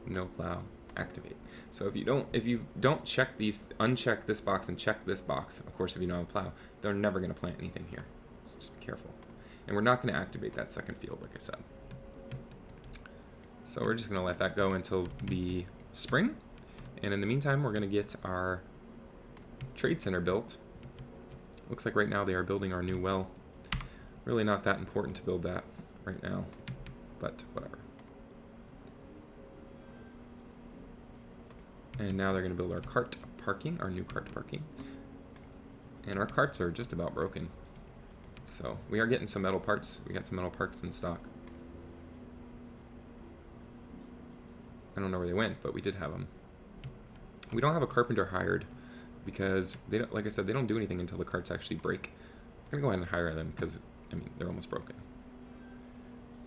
No plow. Activate. So if you don't check these, uncheck this box and check this box, of course if you don't have a plow, they're never going to plant anything here. So just be careful. And we're not going to activate that second field, like I said. So we're just going to let that go until the spring. And in the meantime, we're going to get our trade center built. Looks like right now they are building our new well. Really not that important to build that right now, but whatever. And now they're going to build our cart parking, our new cart parking. And our carts are just about broken. So we are getting some metal parts. We got some metal parts in stock. I don't know where they went, but we did have them. We don't have a carpenter hired because they don't, like I said, they don't do anything until the carts actually break. I'm going to go ahead and hire them because, I mean, they're almost broken.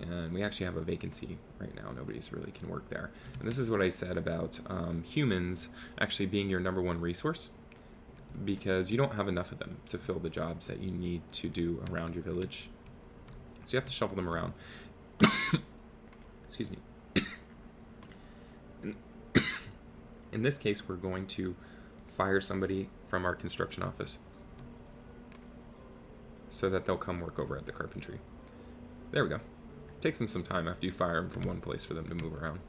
And we actually have a vacancy right now. Nobody's really can work there. And this is what I said about humans actually being your #1 resource, because you don't have enough of them to fill the jobs that you need to do around your village. So you have to shuffle them around. Excuse me. In this case, we're going to fire somebody from our construction office so that they'll come work over at the carpentry. There we go. Takes them some time after you fire them from one place for them to move around.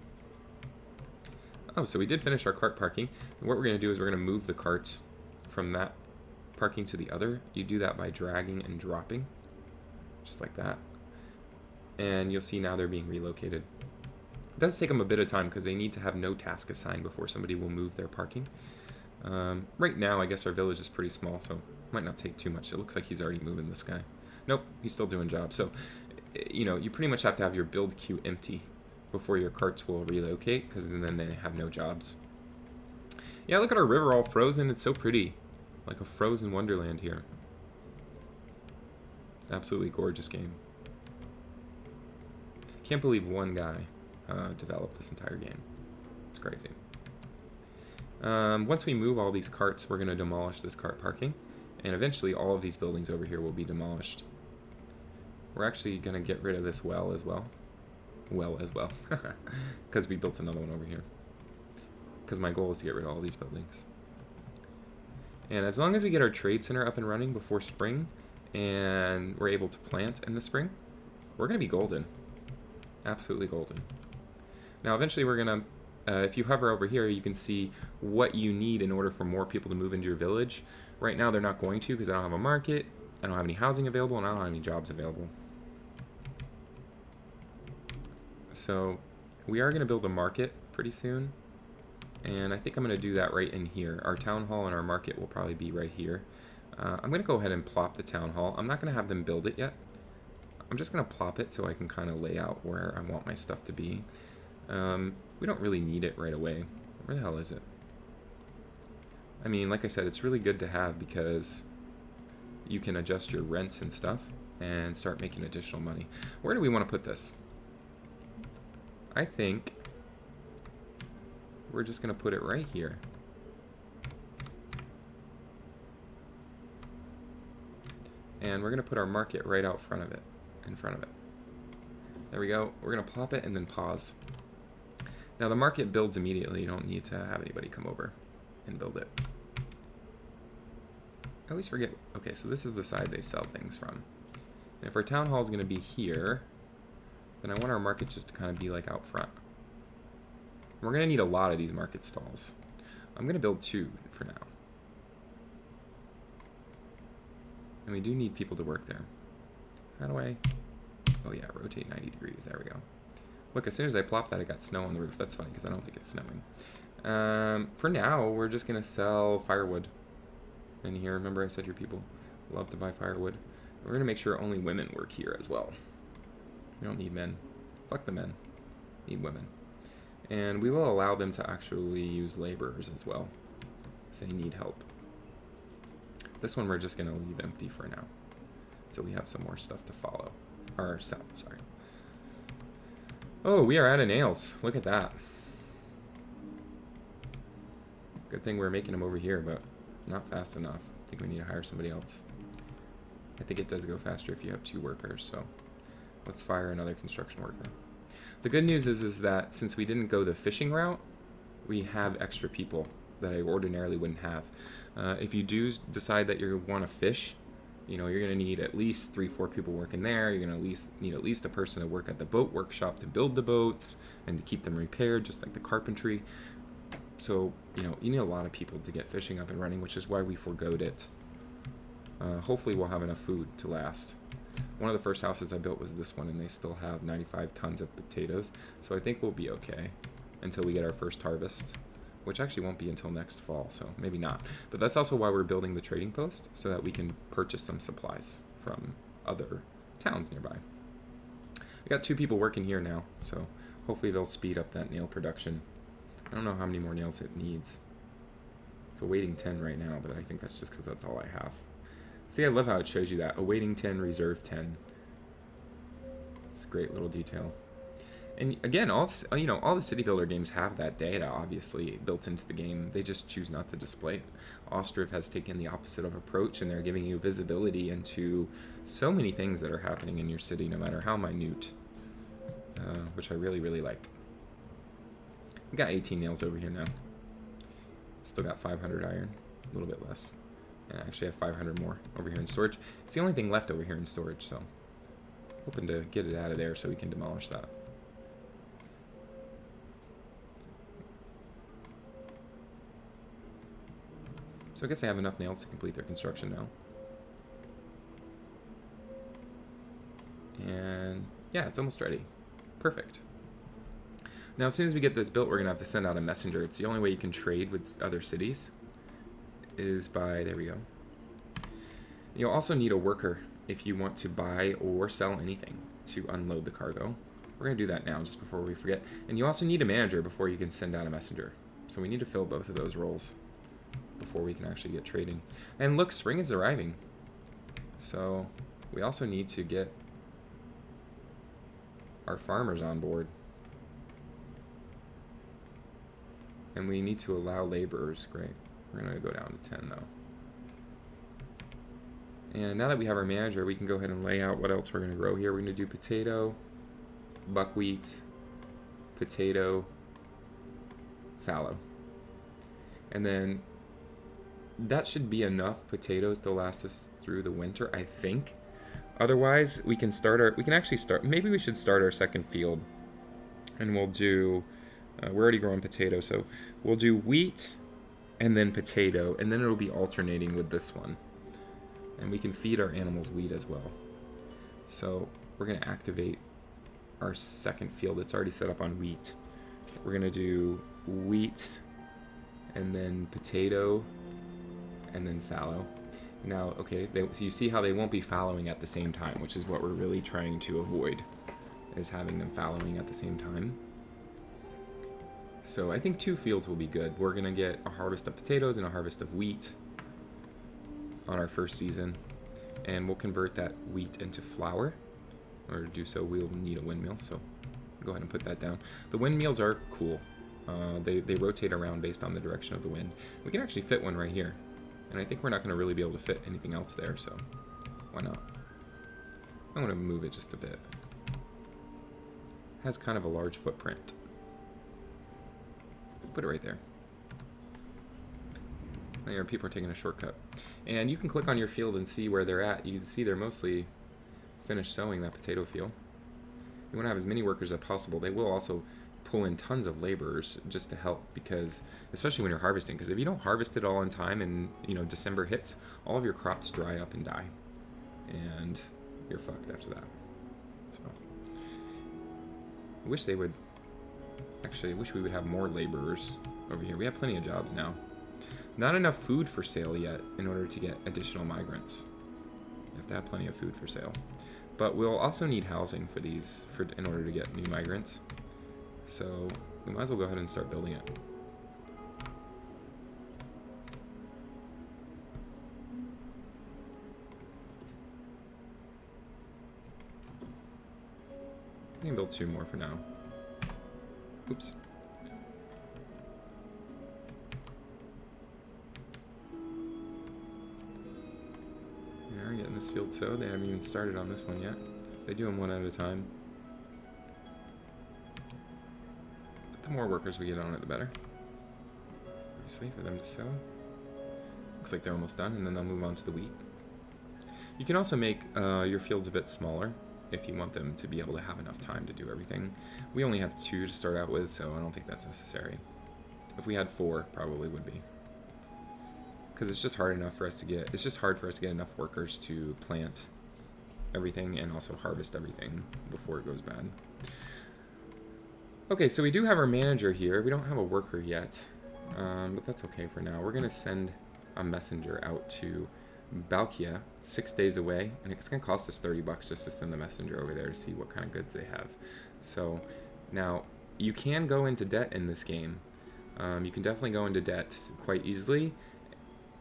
Oh, so we did finish our cart parking. And what we're going to do is we're going to move the carts from that parking to the other. You do that by dragging and dropping, just like that. And you'll see now they're being relocated. It does take them a bit of time because they need to have no task assigned before somebody will move their parking. Right now, I guess our village is pretty small, so it might not take too much. It looks like he's already moving this guy. Nope, he's still doing jobs. So, you know, you pretty much have to have your build queue empty before your carts will relocate, because then they have no jobs. Yeah, look at our river all frozen. It's so pretty. Like a frozen wonderland here. It's an absolutely gorgeous game. Can't believe one guy developed this entire game. It's crazy. Once we move all these carts, we're going to demolish this cart parking. And eventually all of these buildings over here will be demolished. We're actually going to get rid of this well as well. Because we built another one over here. Because my goal is to get rid of all these buildings. And as long as we get our trade center up and running before spring, and we're able to plant in the spring, we're going to be golden. Absolutely golden. Now eventually we're going to, if you hover over here, you can see what you need in order for more people to move into your village. Right now they're not going to, because I don't have a market, I don't have any housing available, and I don't have any jobs available. So we are going to build a market pretty soon, and I think I'm going to do that right in here. Our town hall and our market will probably be right here. I'm going to go ahead and plop the town hall. I'm not going to have them build it yet. I'm just going to plop it so I can kind of lay out where I want my stuff to be. We don't really need it right away. Where the hell is it? I mean, like I said, it's really good to have because you can adjust your rents and stuff and start making additional money. Where do we want to put this? I think we're just going to put it right here. And we're going to put our market right out front of it, in front of it. There we go. We're going to plop it and then pause. Now the market builds immediately. You don't need to have anybody come over and build it. I always forget. Okay, so this is the side they sell things from. And if our town hall is going to be here, then I want our market just to kind of be like out front. We're going to need a lot of these market stalls. I'm going to build 2 for now. And we do need people to work there. How do I... Oh yeah, rotate 90 degrees. There we go. Look, as soon as I plop that, I got snow on the roof. That's funny, because I don't think it's snowing. For now, we're just going to sell firewood. And here, remember I said your people love to buy firewood. We're going to make sure only women work here as well. We don't need men. Fuck the men. Need women. And we will allow them to actually use laborers as well, if they need help. This one we're just going to leave empty for now, so we have some more stuff to follow. Or sell, sorry. Oh, we are out of nails. Look at that. Good thing we're making them over here, but not fast enough. I think we need to hire somebody else. I think it does go faster if you have 2 workers, so let's fire another construction worker. The good news is that since we didn't go the fishing route, we have extra people that I ordinarily wouldn't have. If you do decide that you want to fish, you know, you're going to need at least 3-4 people working there. You're going to need at least a person to work at the boat workshop to build the boats and to keep them repaired, just like the carpentry. So, you know, you need a lot of people to get fishing up and running, which is why we forgoed it. Hopefully we'll have enough food to last. One of the first houses I built was this one, and they still have 95 tons of potatoes. So I think we'll be okay until we get our first harvest, which actually won't be until next fall, so maybe not. But that's also why we're building the trading post, so that we can purchase some supplies from other towns nearby. I got 2 people working here now, so hopefully they'll speed up that nail production. I don't know how many more nails it needs. It's awaiting 10 right now, but I think that's just because that's all I have. See, I love how it shows you that. Awaiting 10, reserve 10. It's a great little detail. And again, all the city builder games have that data obviously built into the game. They just choose not to display it. Ostriv has taken the opposite of approach, and they're giving you visibility into so many things that are happening in your city, no matter how minute, which I really, really like. We got 18 nails over here now. Still got 500 iron, a little bit less. And I actually have 500 more over here in storage. It's the only thing left over here in storage, so hoping to get it out of there so we can demolish that. So I guess I have enough nails to complete their construction now. And yeah, it's almost ready. Perfect. Now, as soon as we get this built, we're going to have to send out a messenger. It's the only way you can trade with other cities is by, there we go. You'll also need a worker if you want to buy or sell anything to unload the cargo. We're going to do that now just before we forget. And you also need a manager before you can send out a messenger. So we need to fill both of those roles before we can actually get trading. And look, spring is arriving. So we also need to get our farmers on board. And we need to allow laborers. Great. We're going to go down to 10 though. And now that we have our manager, we can go ahead and lay out what else we're going to grow here. We're going to do potato, buckwheat, potato, fallow. And then that should be enough potatoes to last us through the winter, I think. Otherwise, we can maybe we should start our second field. And we'll do, we're already growing potato, so we'll do wheat and then potato, and then it'll be alternating with this one. And we can feed our animals wheat as well. So we're going to activate our second field. It's already set up on wheat. We're going to do wheat and then potato and then fallow. Now, okay, so you see how they won't be fallowing at the same time, which is what we're really trying to avoid, is having them fallowing at the same time. So I think 2 fields will be good. We're going to get a harvest of potatoes and a harvest of wheat on our first season, and we'll convert that wheat into flour. In order to do so, we'll need a windmill, so go ahead and put that down. The windmills are cool. They rotate around based on the direction of the wind. We can actually fit one right here, and I think we're not going to really be able to fit anything else there, so why not? I'm going to move it just a bit. Has kind of a large footprint. Put it right there. There, people are taking a shortcut. And you can click on your field and see where they're at. You can see they're mostly finished sowing that potato field. You want to have as many workers as possible. They will also pull in tons of laborers just to help, because especially when you're harvesting, because if you don't harvest it all on time and December hits, all of your crops dry up and die, and you're fucked after that. So I wish they would actually, I wish we would have more laborers over here. We have plenty of jobs now. Not enough food for sale yet in order to get additional migrants. You have to have plenty of food for sale. But we'll also need housing for these in order to get new migrants. So we might as well go ahead and start building it. I can build 2 more for now. Oops. Yeah, we're getting this field sowed. They haven't even started on this one yet. They do them one at a time. But the more workers we get on it, the better. Obviously, for them to sow. Looks like they're almost done, and then they'll move on to the wheat. You can also make your fields a bit smaller if you want them to be able to have enough time to do everything. We only have 2 to start out with, so I don't think that's necessary. If we had 4, probably would be. Because it's just hard enough for us to get, it's just hard for us to get enough workers to plant everything and also harvest everything before it goes bad. Okay, so we do have our manager here. We don't have a worker yet, but that's okay for now. We're going to send a messenger out to Balkia, 6 days away, and it's going to cost us $30 just to send the messenger over there to see what kind of goods they have. So now you can go into debt in this game. You can definitely go into debt quite easily.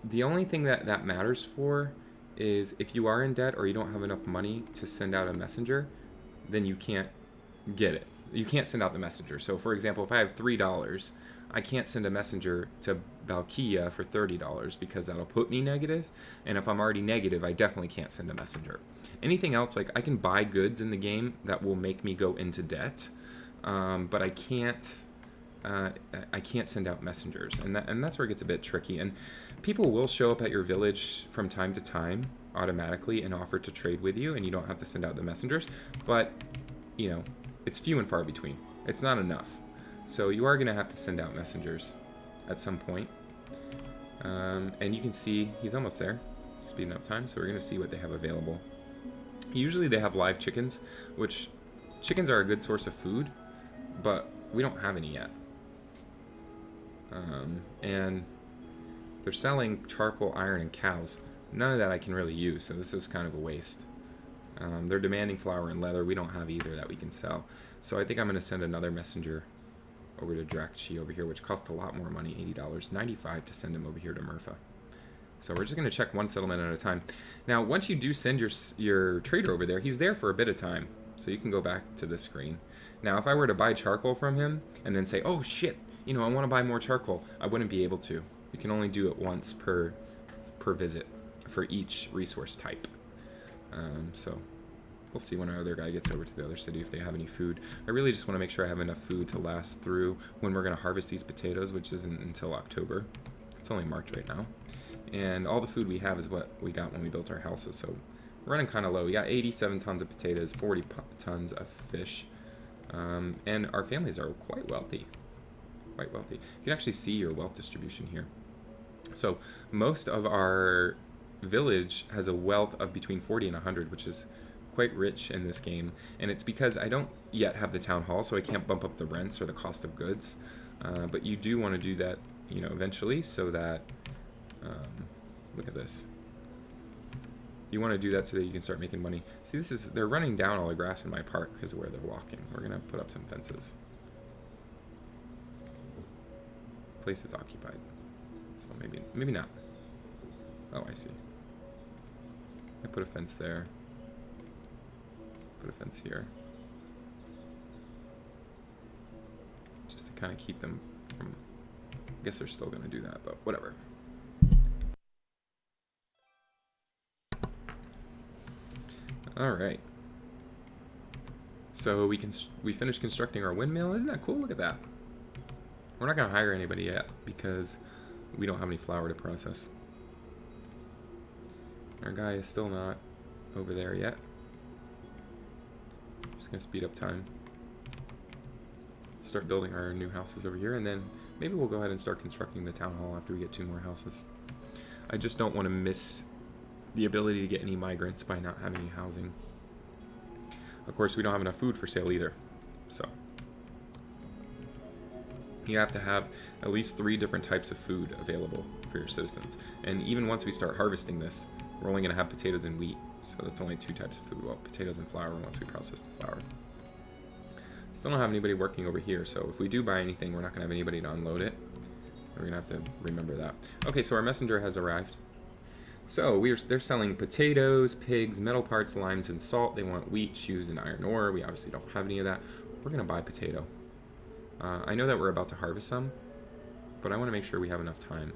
The only thing that matters for is if you are in debt or you don't have enough money to send out a messenger, then you can't get it. You can't send out the messenger. So for example, if I have $3, I can't send a messenger to Balkia for $30 because that'll put me negative. And if I'm already negative, I definitely can't send a messenger. Anything else, like I can buy goods in the game that will make me go into debt, but I can't send out messengers, and that's where it gets a bit tricky. And people will show up at your village from time to time automatically and offer to trade with you, and you don't have to send out the messengers. But it's few and far between. It's not enough. So you are going to have to send out messengers at some point. And you can see he's almost there, speeding up time. So we're going to see what they have available. Usually they have live chickens, which chickens are a good source of food, but we don't have any yet. And they're selling charcoal, iron, and cows. None of that I can really use, so this is kind of a waste. They're demanding flour and leather. We don't have either that we can sell. So I think I'm going to send another messenger over to Drakchi over here, which costs a lot more money, $80, $95 to send him over here to Murpha. So we're just going to check one settlement at a time. Now, once you do send your trader over there, he's there for a bit of time. So you can go back to this screen. Now, if I were to buy charcoal from him and then say, oh shit, I want to buy more charcoal, I wouldn't be able to. You can only do it once per visit for each resource type. So we'll see when our other guy gets over to the other city if they have any food. I really just want to make sure I have enough food to last through when we're going to harvest these potatoes, which isn't until October. It's only March right now. And all the food we have is what we got when we built our houses, so we're running kind of low. We got 87 tons of potatoes, 40 tons of fish, and our families are quite wealthy. Quite wealthy. You can actually see your wealth distribution here. So most of our village has a wealth of between 40 and 100, which is quite rich in this game, and it's because I don't yet have the town hall, so I can't bump up the rents or the cost of goods, but you do want to do that eventually, so that look at this, you want to do that so that you can start making money. See, they're running down all the grass in my park because of where they're walking. We're gonna put up some fences. Place is occupied, so maybe not. Oh, I see. I put a fence there. Put a fence here. Just to kind of keep them from... I guess they're still going to do that, but whatever. Alright. So we finished constructing our windmill. Isn't that cool? Look at that. We're not going to hire anybody yet because we don't have any flour to process. Our guy is still not over there yet. Just gonna speed up time. Start building our new houses over here, and then maybe we'll go ahead and start constructing the town hall after we get 2 more houses. I just don't want to miss the ability to get any migrants by not having any housing. Of course, we don't have enough food for sale either, so you have to have at least 3 different types of food available for your citizens. And even once we start harvesting this, we're only going to have potatoes and wheat, so that's only 2 types of food. Well, potatoes and flour once we process the flour. Still don't have anybody working over here, so if we do buy anything, we're not going to have anybody to unload it. We're going to have to remember that. Okay, so our messenger has arrived. So they're selling potatoes, pigs, metal parts, limes, and salt. They want wheat, shoes, and iron ore. We obviously don't have any of that. We're going to buy potato. I know that we're about to harvest some, but I want to make sure we have enough time.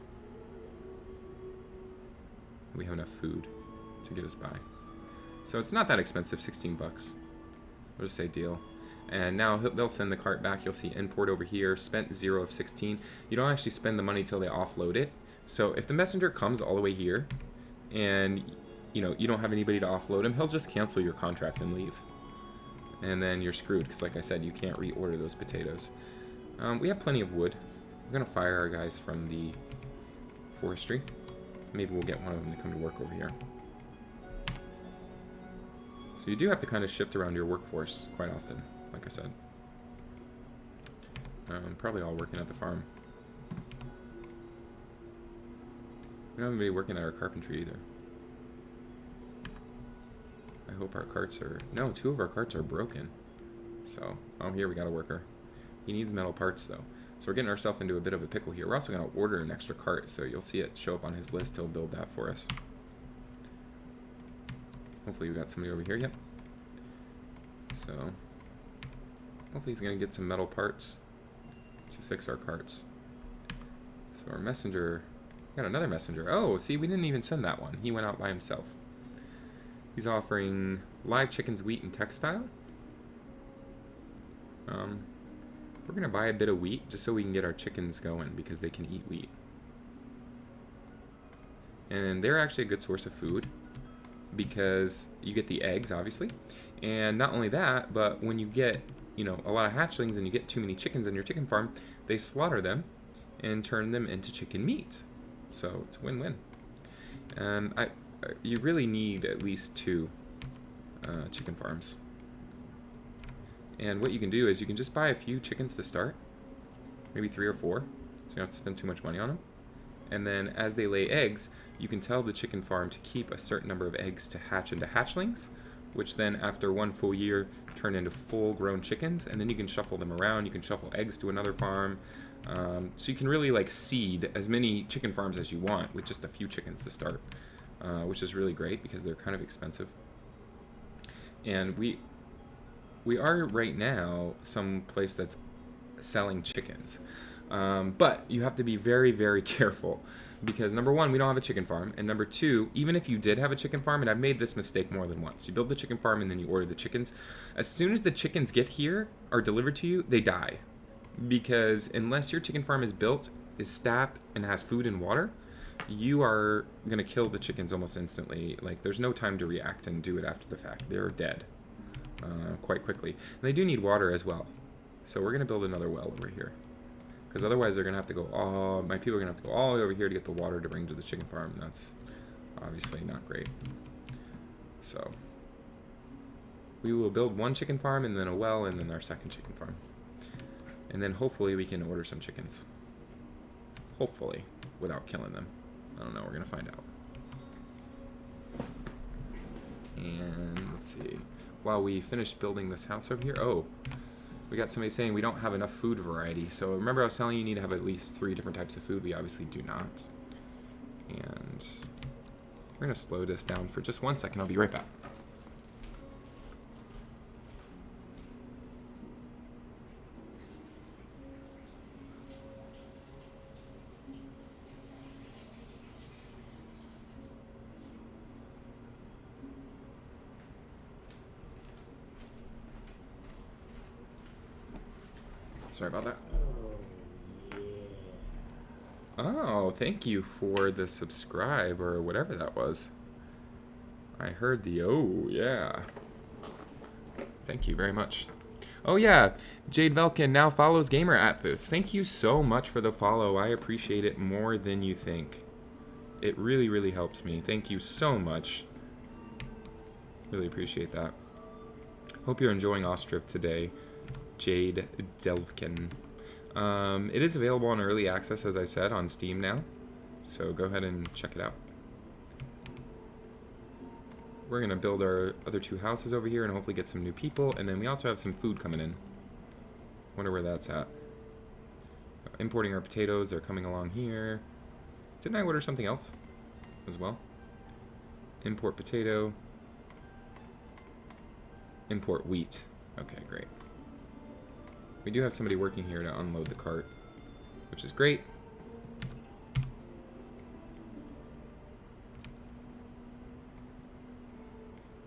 We have enough food to get us by. So it's not that expensive, 16 bucks. We'll just say deal. And now they'll send the cart back. You'll see import over here, spent 0 of 16. You don't actually spend the money till they offload it. So if the messenger comes all the way here and you don't have anybody to offload him, he'll just cancel your contract and leave. And then you're screwed because, like I said, you can't reorder those potatoes. We have plenty of wood. We're going to fire our guys from the forestry. Maybe we'll get one of them to come to work over here. So you do have to kind of shift around your workforce quite often, like I said. Probably all working at the farm. We don't have anybody working at our carpentry either. I hope our carts are... No, 2 of our carts are broken. So, oh, here we got a worker. He needs metal parts, though. So we're getting ourselves into a bit of a pickle here. We're also going to order an extra cart, so you'll see it show up on his list. He'll build that for us. Hopefully we got somebody over here. Yep. So, hopefully he's going to get some metal parts to fix our carts. So our messenger... Got another messenger. Oh, see, we didn't even send that one. He went out by himself. He's offering live chickens, wheat, and textile. We're going to buy a bit of wheat just so we can get our chickens going because they can eat wheat. And they're actually a good source of food because you get the eggs, obviously. And not only that, but when you get, a lot of hatchlings and you get too many chickens in your chicken farm, they slaughter them and turn them into chicken meat. So it's a win-win. You really need at least 2 chicken farms. And what you can do is you can just buy a few chickens to start, maybe 3 or 4, so you don't have to spend too much money on them. And then as they lay eggs, you can tell the chicken farm to keep a certain number of eggs to hatch into hatchlings, which then after 1 full year turn into full-grown chickens, and then you can shuffle them around. You can shuffle eggs to another farm. So you can really seed as many chicken farms as you want with just a few chickens to start, which is really great because they're kind of expensive. And we are right now some place that's selling chickens, but you have to be very, very careful because number 1, we don't have a chicken farm, and number 2, even if you did have a chicken farm, and I've made this mistake more than once, you build the chicken farm and then you order the chickens. As soon as the chickens get here or delivered to you, they die. Because unless your chicken farm is built, is staffed, and has food and water, you are going to kill the chickens almost instantly. There's no time to react and do it after the fact. They're dead quite quickly. And they do need water as well. So we're going to build another well over here. Because otherwise they're going to have to go my people are going to have to go all the way over here to get the water to bring to the chicken farm. And that's obviously not great. So we will build 1 chicken farm and then a well and then our second chicken farm. And then hopefully we can order some chickens. Hopefully, without killing them. I don't know, we're going to find out. And let's see. While we finish building this house over here, we got somebody saying we don't have enough food variety. So remember I was telling you need to have at least 3 different types of food. We obviously do not. And we're going to slow this down for just 1 second. I'll be right back. Sorry about that. Oh, thank you for the subscribe or whatever that was. I heard the oh, yeah. Thank you very much. Oh yeah, Jade Velkin now follows Gaymer at this. Thank you so much for the follow. I appreciate it more than you think. It really, really helps me. Thank you so much. Really appreciate that. Hope you're enjoying Ostriv today, Jade Delvkin. It is available on early access, as I said, on Steam now. So go ahead and check it out. We're going to build our other 2 houses over here and hopefully get some new people. And then we also have some food coming in. Wonder where that's at. Importing our potatoes. They're coming along here. Didn't I order something else as well? Import potato. Import wheat. Okay, great. We do have somebody working here to unload the cart, which is great.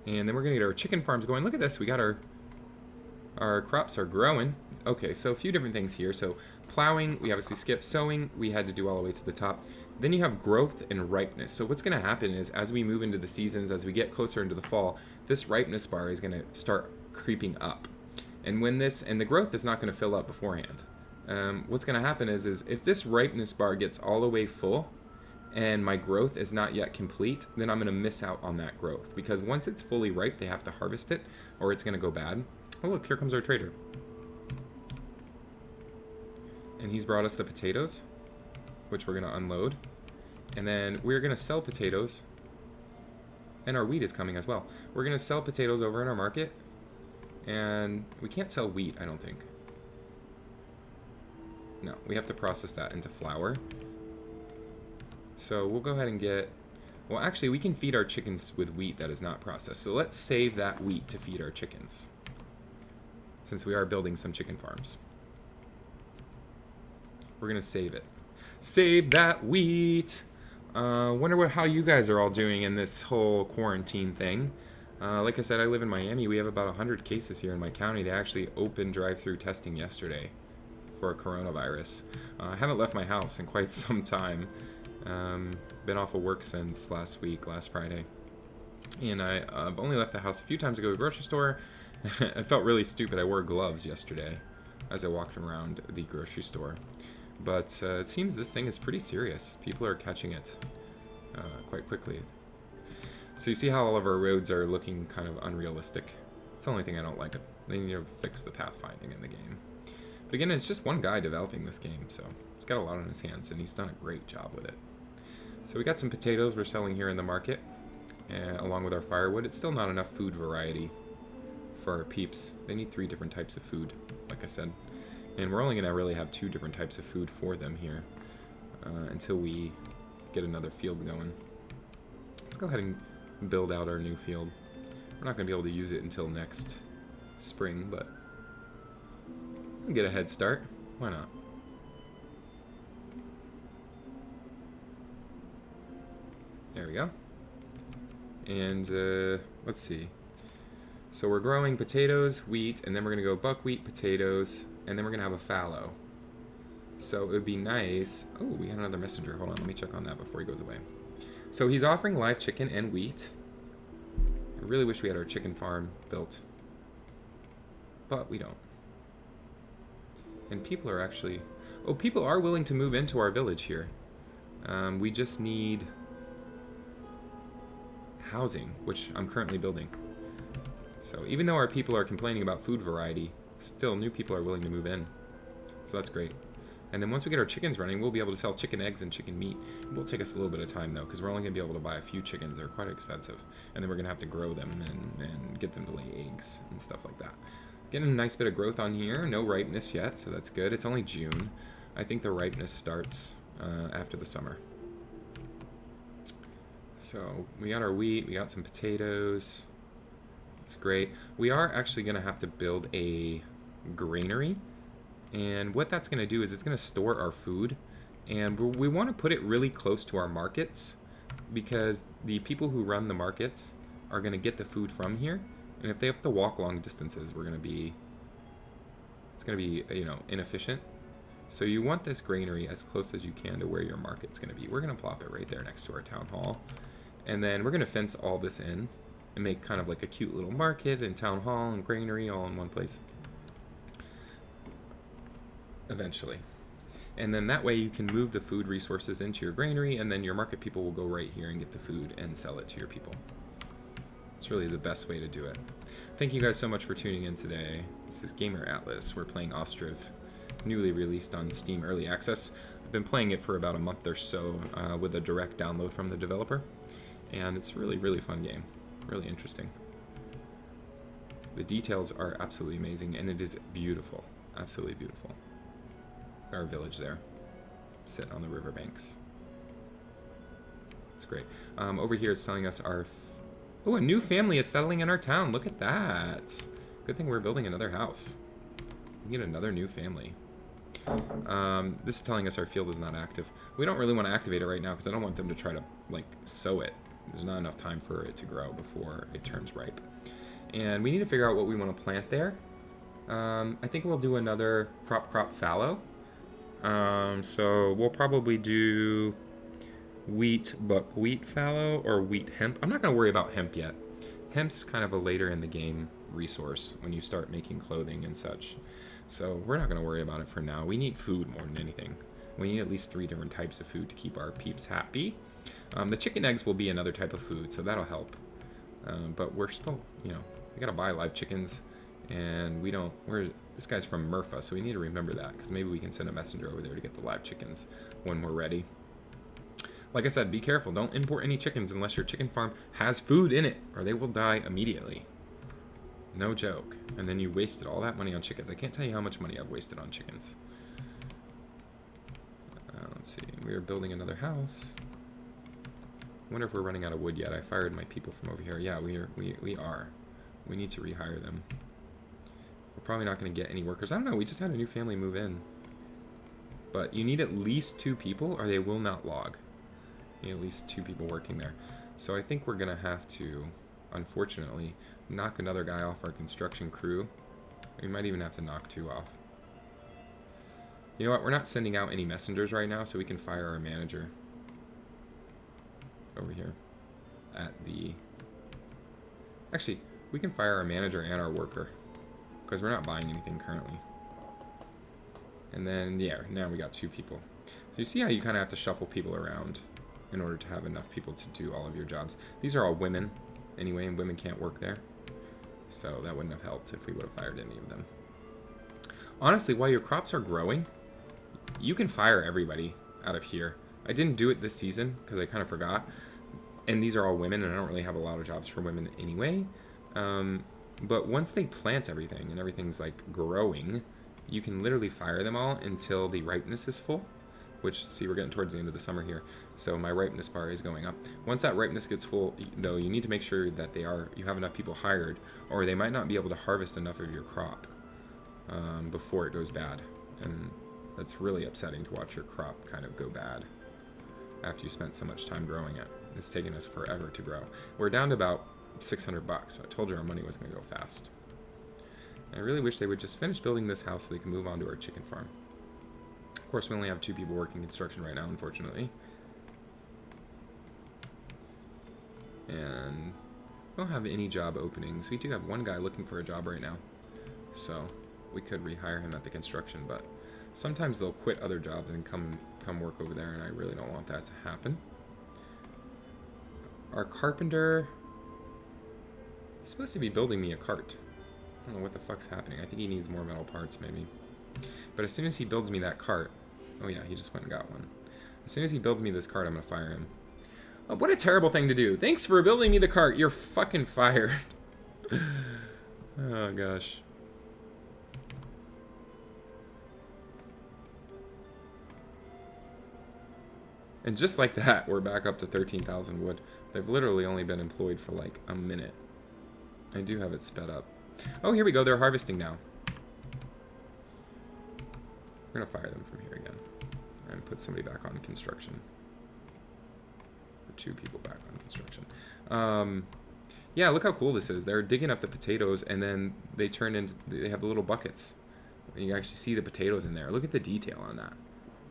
And then we're going to get our chicken farms going. Look at this. We got our crops are growing. Okay, so a few different things here. So plowing, we obviously skipped. Sowing, we had to do all the way to the top. Then you have growth and ripeness. So what's going to happen is as we move into the seasons, as we get closer into the fall, this ripeness bar is going to start creeping up. And when this, and the growth is not going to fill up beforehand. What's going to happen is if this ripeness bar gets all the way full, and my growth is not yet complete, then I'm going to miss out on that growth. Because once it's fully ripe, they have to harvest it, or it's going to go bad. Oh look, here comes our trader. And he's brought us the potatoes, which we're going to unload. And then we're going to sell potatoes. And our wheat is coming as well. We're going to sell potatoes over in our market. And we can't sell wheat, I don't think. No, we have to process that into flour. So we'll go ahead and get... Well, actually, we can feed our chickens with wheat that is not processed. So let's save that wheat to feed our chickens, since we are building some chicken farms. We're going to save it. Save that wheat! Wonder how you guys are all doing in this whole quarantine thing. Like I said, I live in Miami. We have about 100 cases here in my county. They actually opened drive-through testing yesterday for coronavirus. I haven't left my house in quite some time. Been off of work since last Friday. And I've only left the house a few times to go to the grocery store. I felt really stupid. I wore gloves yesterday as I walked around the grocery store. But it seems this thing is pretty serious. People are catching it quite quickly. So you see how all of our roads are looking kind of unrealistic. It's the only thing I don't like. They need to fix the pathfinding in the game. But again, it's just one guy developing this game, so he's got a lot on his hands, and he's done a great job with it. So we got some potatoes we're selling here in the market, along with our firewood. It's still not enough food variety for our peeps. They need 3 different types of food, like I said. And we're only going to really have 2 different types of food for them here until we get another field going. Let's go ahead and build out our new field. We're not going to be able to use it until next spring, but we'll get a head start. Why not? There we go. And let's see. So we're growing potatoes, wheat, and then we're going to go buckwheat, potatoes, and then we're going to have a fallow. So it would be nice. Oh, we got another messenger. Hold on, let me check on that before he goes away. So he's offering live chicken and wheat. I really wish we had our chicken farm built, but we don't. And people are actually... Oh, people are willing to move into our village here. We just need housing, which I'm currently building. So even though our people are complaining about food variety, still new people are willing to move in. So that's great. And then once we get our chickens running, we'll be able to sell chicken eggs and chicken meat. It will take us a little bit of time, though, because we're only going to be able to buy a few chickens. They're quite expensive. And then we're going to have to grow them and get them to lay eggs and stuff like that. Getting a nice bit of growth on here. No ripeness yet, so that's good. It's only June. I think the ripeness starts after the summer. So we got our wheat. We got some potatoes. That's great. We are actually going to have to build a granary. And what that's going to do is it's going to store our food. And we want to put it really close to our markets, because the people who run the markets are going to get the food from here. And if they have to walk long distances, it's going to be, you know, inefficient. So you want this granary as close as you can to where your market's going to be. We're going to plop it right there next to our town hall. And then we're going to fence all this in. and make kind of like a cute little market and town hall and granary all in one place. Eventually. And then that way you can move the food resources into your granary, and then your market people will go right here and get the food and sell it to your people. It's really the best way to do it. Thank you guys so much for tuning in today. This is Gaymer Atlas. We're playing Ostriv, newly released on Steam Early Access. I've been playing it for about a month or so with a direct download from the developer, and it's a really, really fun game. Really interesting. The details are absolutely amazing, and it is beautiful. Absolutely beautiful. Our village there, sitting on the riverbanks. It's great. Over here it's telling us our... Oh, a new family is settling in our town. Look at that. Good thing we're building another house. We get another new family. This is telling us our field is not active. We don't really want to activate it right now because I don't want them to try to, like, sow it. There's not enough time for it to grow before it turns ripe. And we need to figure out what we want to plant there. I think we'll do another crop fallow. So we'll probably do wheat buckwheat fallow or wheat hemp. I'm not going to worry about hemp yet. Hemp's kind of a later in the game resource when you start making clothing and such. So we're not going to worry about it for now. We need food more than anything. We need at least 3 different types of food to keep our peeps happy. The chicken eggs will be another type of food, so that'll help. But we're still, you know, we got to buy live chickens. And we don't, this guy's from Murpha, so we need to remember that, because maybe we can send a messenger over there to get the live chickens when we're ready. Like I said, be careful. Don't import any chickens unless your chicken farm has food in it, or they will die immediately. No joke. And then you wasted all that money on chickens. I can't tell you how much money I've wasted on chickens. Let's see. We are building another house. I wonder if we're running out of wood yet. I fired my people from over here. Yeah, we are. We need to rehire them. We're probably not going to get any workers. I don't know. We just had a new family move in. But you need at least 2 people or they will not log. You need at least 2 people working there. So I think we're going to have to, unfortunately, knock another guy off our construction crew. We might even have to knock 2 off. You know what? We're not sending out any messengers right now, so we can fire our manager. Over here. At the... Actually, we can fire our manager and our worker. Because we're not buying anything currently. And then, yeah, now we got 2 people. So you see how you kind of have to shuffle people around in order to have enough people to do all of your jobs. These are all women, anyway, and women can't work there. So that wouldn't have helped if we would have fired any of them. Honestly, while your crops are growing, you can fire everybody out of here. I didn't do it this season because I kind of forgot. And these are all women, and I don't really have a lot of jobs for women anyway. But once they plant everything and everything's like growing, you can literally fire them all until the ripeness is full. Which, see, we're getting towards the end of the summer here, so my ripeness bar is going up. Once that ripeness gets full, though, you need to make sure that you have enough people hired, or they might not be able to harvest enough of your crop before it goes bad. And that's really upsetting to watch your crop kind of go bad after you spent so much time growing it. It's taken us forever to grow. We're down to about $600. I told you our money was going to go fast. I really wish they would just finish building this house so they can move on to our chicken farm. Of course, we only have 2 people working construction right now, unfortunately. And we don't have any job openings. We do have 1 guy looking for a job right now. So we could rehire him at the construction, but sometimes they'll quit other jobs and come work over there, and I really don't want that to happen. Our carpenter... He's supposed to be building me a cart. I don't know what the fuck's happening. I think he needs more metal parts, maybe. But as soon as he builds me that cart... Oh yeah, he just went and got one. As soon as he builds me this cart, I'm going to fire him. Oh, what a terrible thing to do. Thanks for building me the cart. You're fucking fired. Oh, gosh. And just like that, we're back up to 13,000 wood. They've literally only been employed for like a minute. I do have it sped up. Oh, here we go. They're harvesting now. We're going to fire them from here again. And put somebody back on construction. Or 2 people back on construction. Yeah, look how cool this is. They're digging up the potatoes, and then they turn into... They have the little buckets. And you actually see the potatoes in there. Look at the detail on that.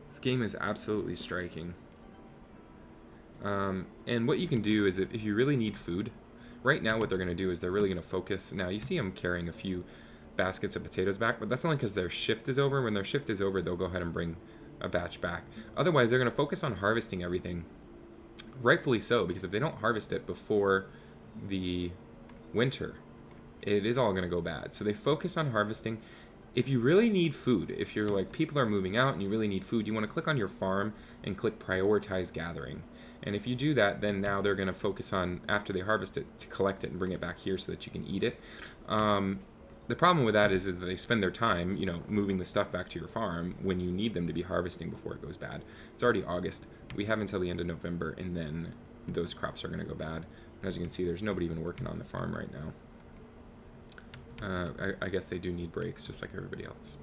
This game is absolutely striking. And what you can do is if you really need food, right now what they're going to do is they're really going to focus. Now, you see them carrying a few baskets of potatoes back, but that's only because their shift is over. When their shift is over, they'll go ahead and bring a batch back. Otherwise, they're going to focus on harvesting everything. Rightfully so, because if they don't harvest it before the winter, it is all going to go bad. So they focus on harvesting. If you really need food, if you're like people are moving out and you really need food, you want to click on your farm and click prioritize gathering. And if you do that, then now they're going to focus on, after they harvest it, to collect it and bring it back here so that you can eat it. The problem with that is that they spend their time, moving the stuff back to your farm when you need them to be harvesting before it goes bad. It's already August. We have until the end of November, and then those crops are going to go bad. And as you can see, there's nobody even working on the farm right now. I guess they do need breaks, just like everybody else.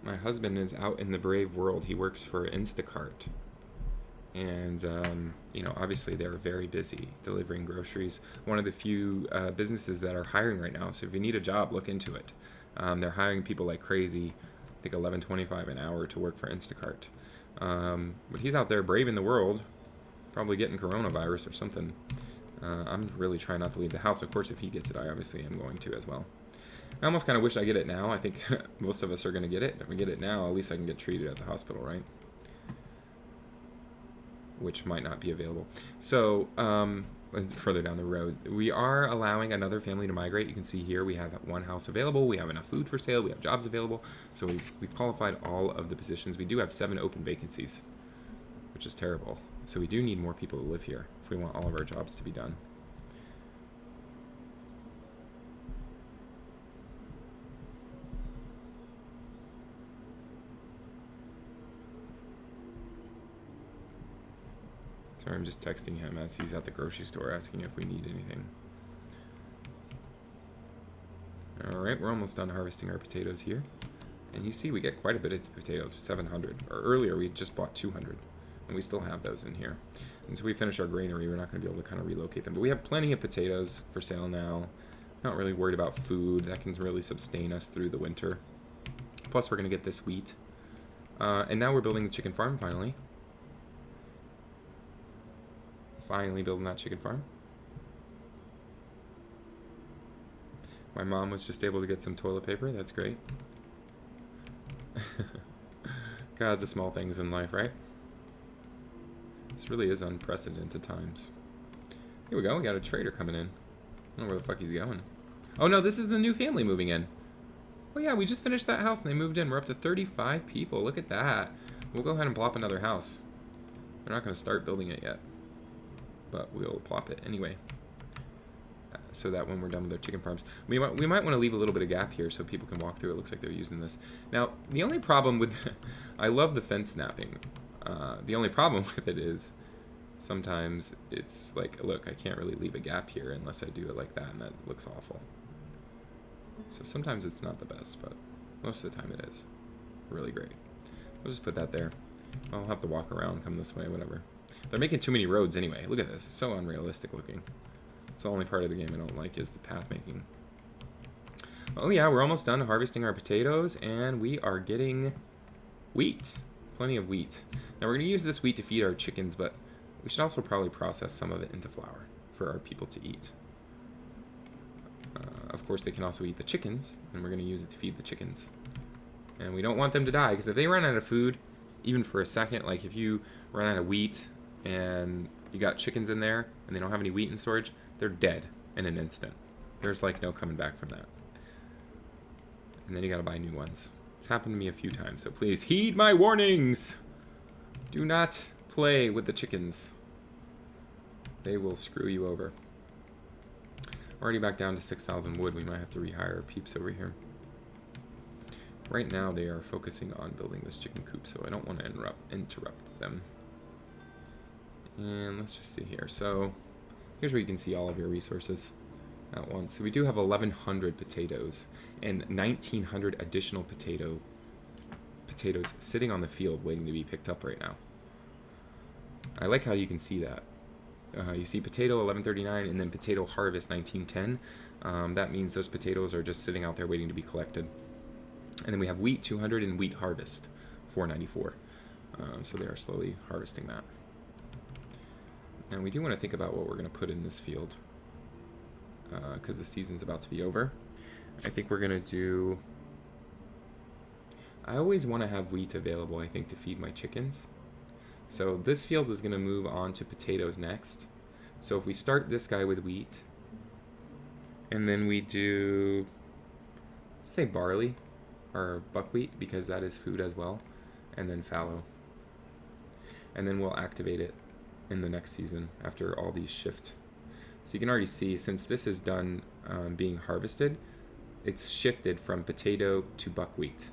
My husband is out in the brave world. He works for Instacart. And, obviously they're very busy delivering groceries. One of the few businesses that are hiring right now. So if you need a job, look into it. They're hiring people like crazy. I think $11.25 an hour to work for Instacart. But he's out there braving the world, probably getting coronavirus or something. I'm really trying not to leave the house. Of course, if he gets it, I obviously am going to as well. I almost kind of wish I get it now. I think most of us are going to get it. If we get it now, at least I can get treated at the hospital, right? Which might not be available. So, further down the road, we are allowing another family to migrate. You can see here we have one house available. We have enough food for sale. We have jobs available. So we've qualified all of the positions. We do have 7 open vacancies, which is terrible. So we do need more people to live here if we want all of our jobs to be done. Sorry, I'm just texting him as he's at the grocery store asking if we need anything. Alright, we're almost done harvesting our potatoes here. And you see we get quite a bit of potatoes, 700. Or earlier we just bought 200. And we still have those in here. Until we finish our granary, we're not going to be able to kind of relocate them. But we have plenty of potatoes for sale now. Not really worried about food. That can really sustain us through the winter. Plus we're going to get this wheat. And now we're building the chicken farm finally. Finally building that chicken farm. My mom was just able to get some toilet paper. That's great. God, the small things in life, right? This really is unprecedented times. Here we go. We got a trader coming in. I don't know where the fuck he's going. Oh no, this is the new family moving in. Oh yeah, we just finished that house and they moved in. We're up to 35 people. Look at that. We'll go ahead and plop another house. They're not going to start building it yet, but we'll plop it anyway, so that when we're done with our chicken farms, we might want to leave a little bit of gap here so people can walk through. It looks like they're using this. Now, the only problem with I love the fence snapping. The only problem with it is sometimes it's like, look, I can't really leave a gap here unless I do it like that, and that looks awful. So sometimes it's not the best, but most of the time it is really great. We'll just put that there. I'll have to walk around, come this way, whatever. They're making too many roads anyway. Look at this. It's so unrealistic looking. It's the only part of the game I don't like is the path making. Oh yeah, we're almost done harvesting our potatoes, and we are getting wheat. Plenty of wheat. Now we're going to use this wheat to feed our chickens, but we should also probably process some of it into flour for our people to eat. Of course, they can also eat the chickens, and we're going to use it to feed the chickens. And we don't want them to die, because if they run out of food, even for a second, like if you run out of wheat and you got chickens in there and they don't have any wheat in storage, they're dead in an instant. There's like no coming back from that. And then you gotta buy new ones. It's happened to me a few times, so please heed my warnings. Do not play with the chickens. They will screw you over. Already back down to 6,000 wood. We might have to rehire our peeps over here. Right now they are focusing on building this chicken coop, so I don't want to interrupt them. And let's just see here. So here's where you can see all of your resources at once. So we do have 1,100 potatoes and 1,900 additional potatoes sitting on the field waiting to be picked up right now. I like how you can see that. You see potato 1139 and then potato harvest 1910. That means those potatoes are just sitting out there waiting to be collected. And then we have wheat 200 and wheat harvest 494. So they are slowly harvesting that. And we do want to think about what we're going to put in this field because the season's about to be over. I think we're going to do... I always want to have wheat available, I think, to feed my chickens. So this field is going to move on to potatoes next. So if we start this guy with wheat, and then we do, say, barley or buckwheat, because that is food as well, and then fallow. And then we'll activate it in the next season after all these shift. So you can already see, since this is done being harvested, it's shifted from potato to buckwheat.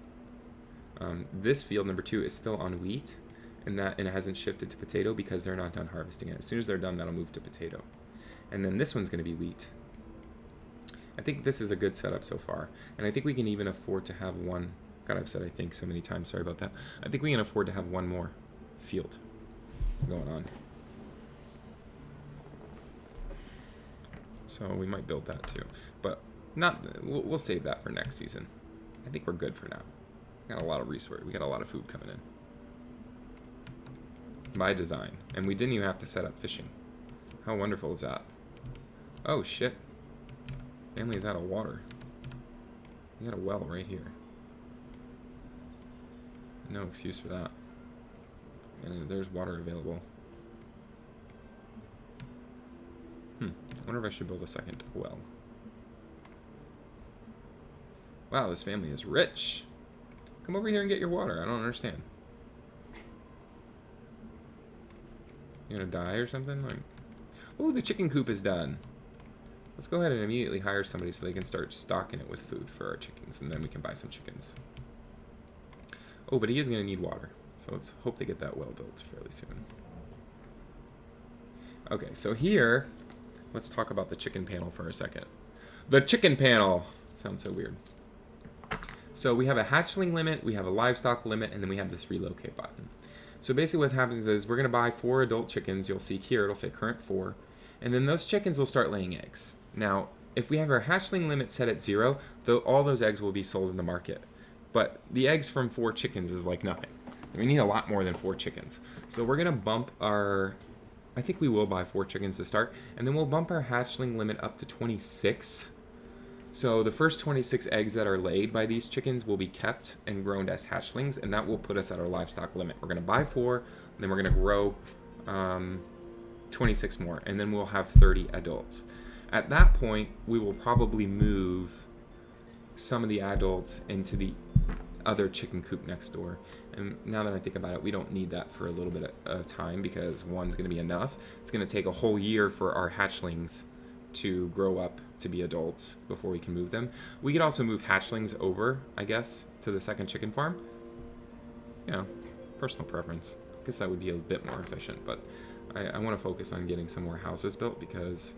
This field, number 2, is still on wheat, and it hasn't shifted to potato because they're not done harvesting it. As soon as they're done, that'll move to potato. And then this one's going to be wheat. I think this is a good setup so far. And I think we can even afford to have one. God, I've said I think so many times. Sorry about that. I think we can afford to have one more field going on. So we might build that too. But we'll save that for next season. I think we're good for now. We got a lot of resources. We got a lot of food coming in. By design. And we didn't even have to set up fishing. How wonderful is that? Oh, shit. Family is out of water. We got a well right here. No excuse for that. And there's water available. I wonder if I should build a second well. Wow, this family is rich. Come over here and get your water. I don't understand. You gonna die or something? Like, oh, the chicken coop is done. Let's go ahead and immediately hire somebody so they can start stocking it with food for our chickens, and then we can buy some chickens. Oh, but he is gonna need water, so let's hope they get that well built fairly soon. Okay, so here, let's talk about the chicken panel for a second. The chicken panel! Sounds so weird. So we have a hatchling limit, we have a livestock limit, and then we have this relocate button. So basically what happens is we're going to buy 4 adult chickens. You'll see here, it'll say current 4. And then those chickens will start laying eggs. Now, if we have our hatchling limit set at 0, all those eggs will be sold in the market. But the eggs from 4 chickens is like nothing. We need a lot more than 4 chickens. So we're going to bump our... I think we will buy 4 chickens to start. And then we'll bump our hatchling limit up to 26. So the first 26 eggs that are laid by these chickens will be kept and grown as hatchlings, and that will put us at our livestock limit. We're going to buy 4, and then we're going to grow 26 more, and then we'll have 30 adults. At that point, we will probably move some of the adults into the other chicken coop next door. And now that I think about it, we don't need that for a little bit of time because one's going to be enough. It's going to take a whole year for our hatchlings to grow up to be adults before we can move them. We could also move hatchlings over, I guess, to the second chicken farm. You know, personal preference. I guess that would be a bit more efficient, but I want to focus on getting some more houses built because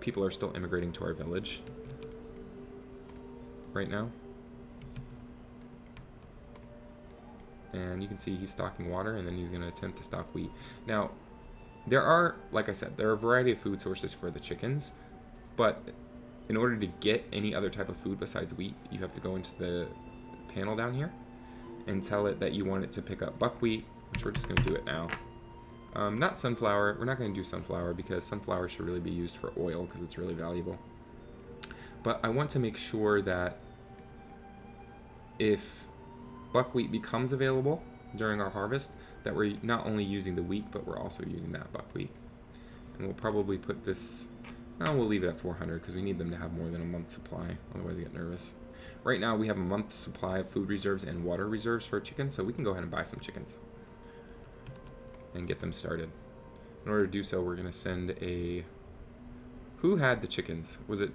people are still immigrating to our village right now. And you can see he's stocking water, and then he's going to attempt to stock wheat. Now, there are, like I said, there are a variety of food sources for the chickens, but in order to get any other type of food besides wheat, you have to go into the panel down here and tell it that you want it to pick up buckwheat, which we're just going to do it now. Not sunflower. We're not going to do sunflower because sunflower should really be used for oil because it's really valuable. But I want to make sure that if buckwheat becomes available during our harvest, that we're not only using the wheat, but we're also using that buckwheat. And we'll probably put this... No, we'll leave it at 400 because we need them to have more than a month's supply. Otherwise, I get nervous. Right now, we have a month's supply of food reserves and water reserves for chickens, so we can go ahead and buy some chickens and get them started. In order to do so, we're going to send a... Who had the chickens? Was it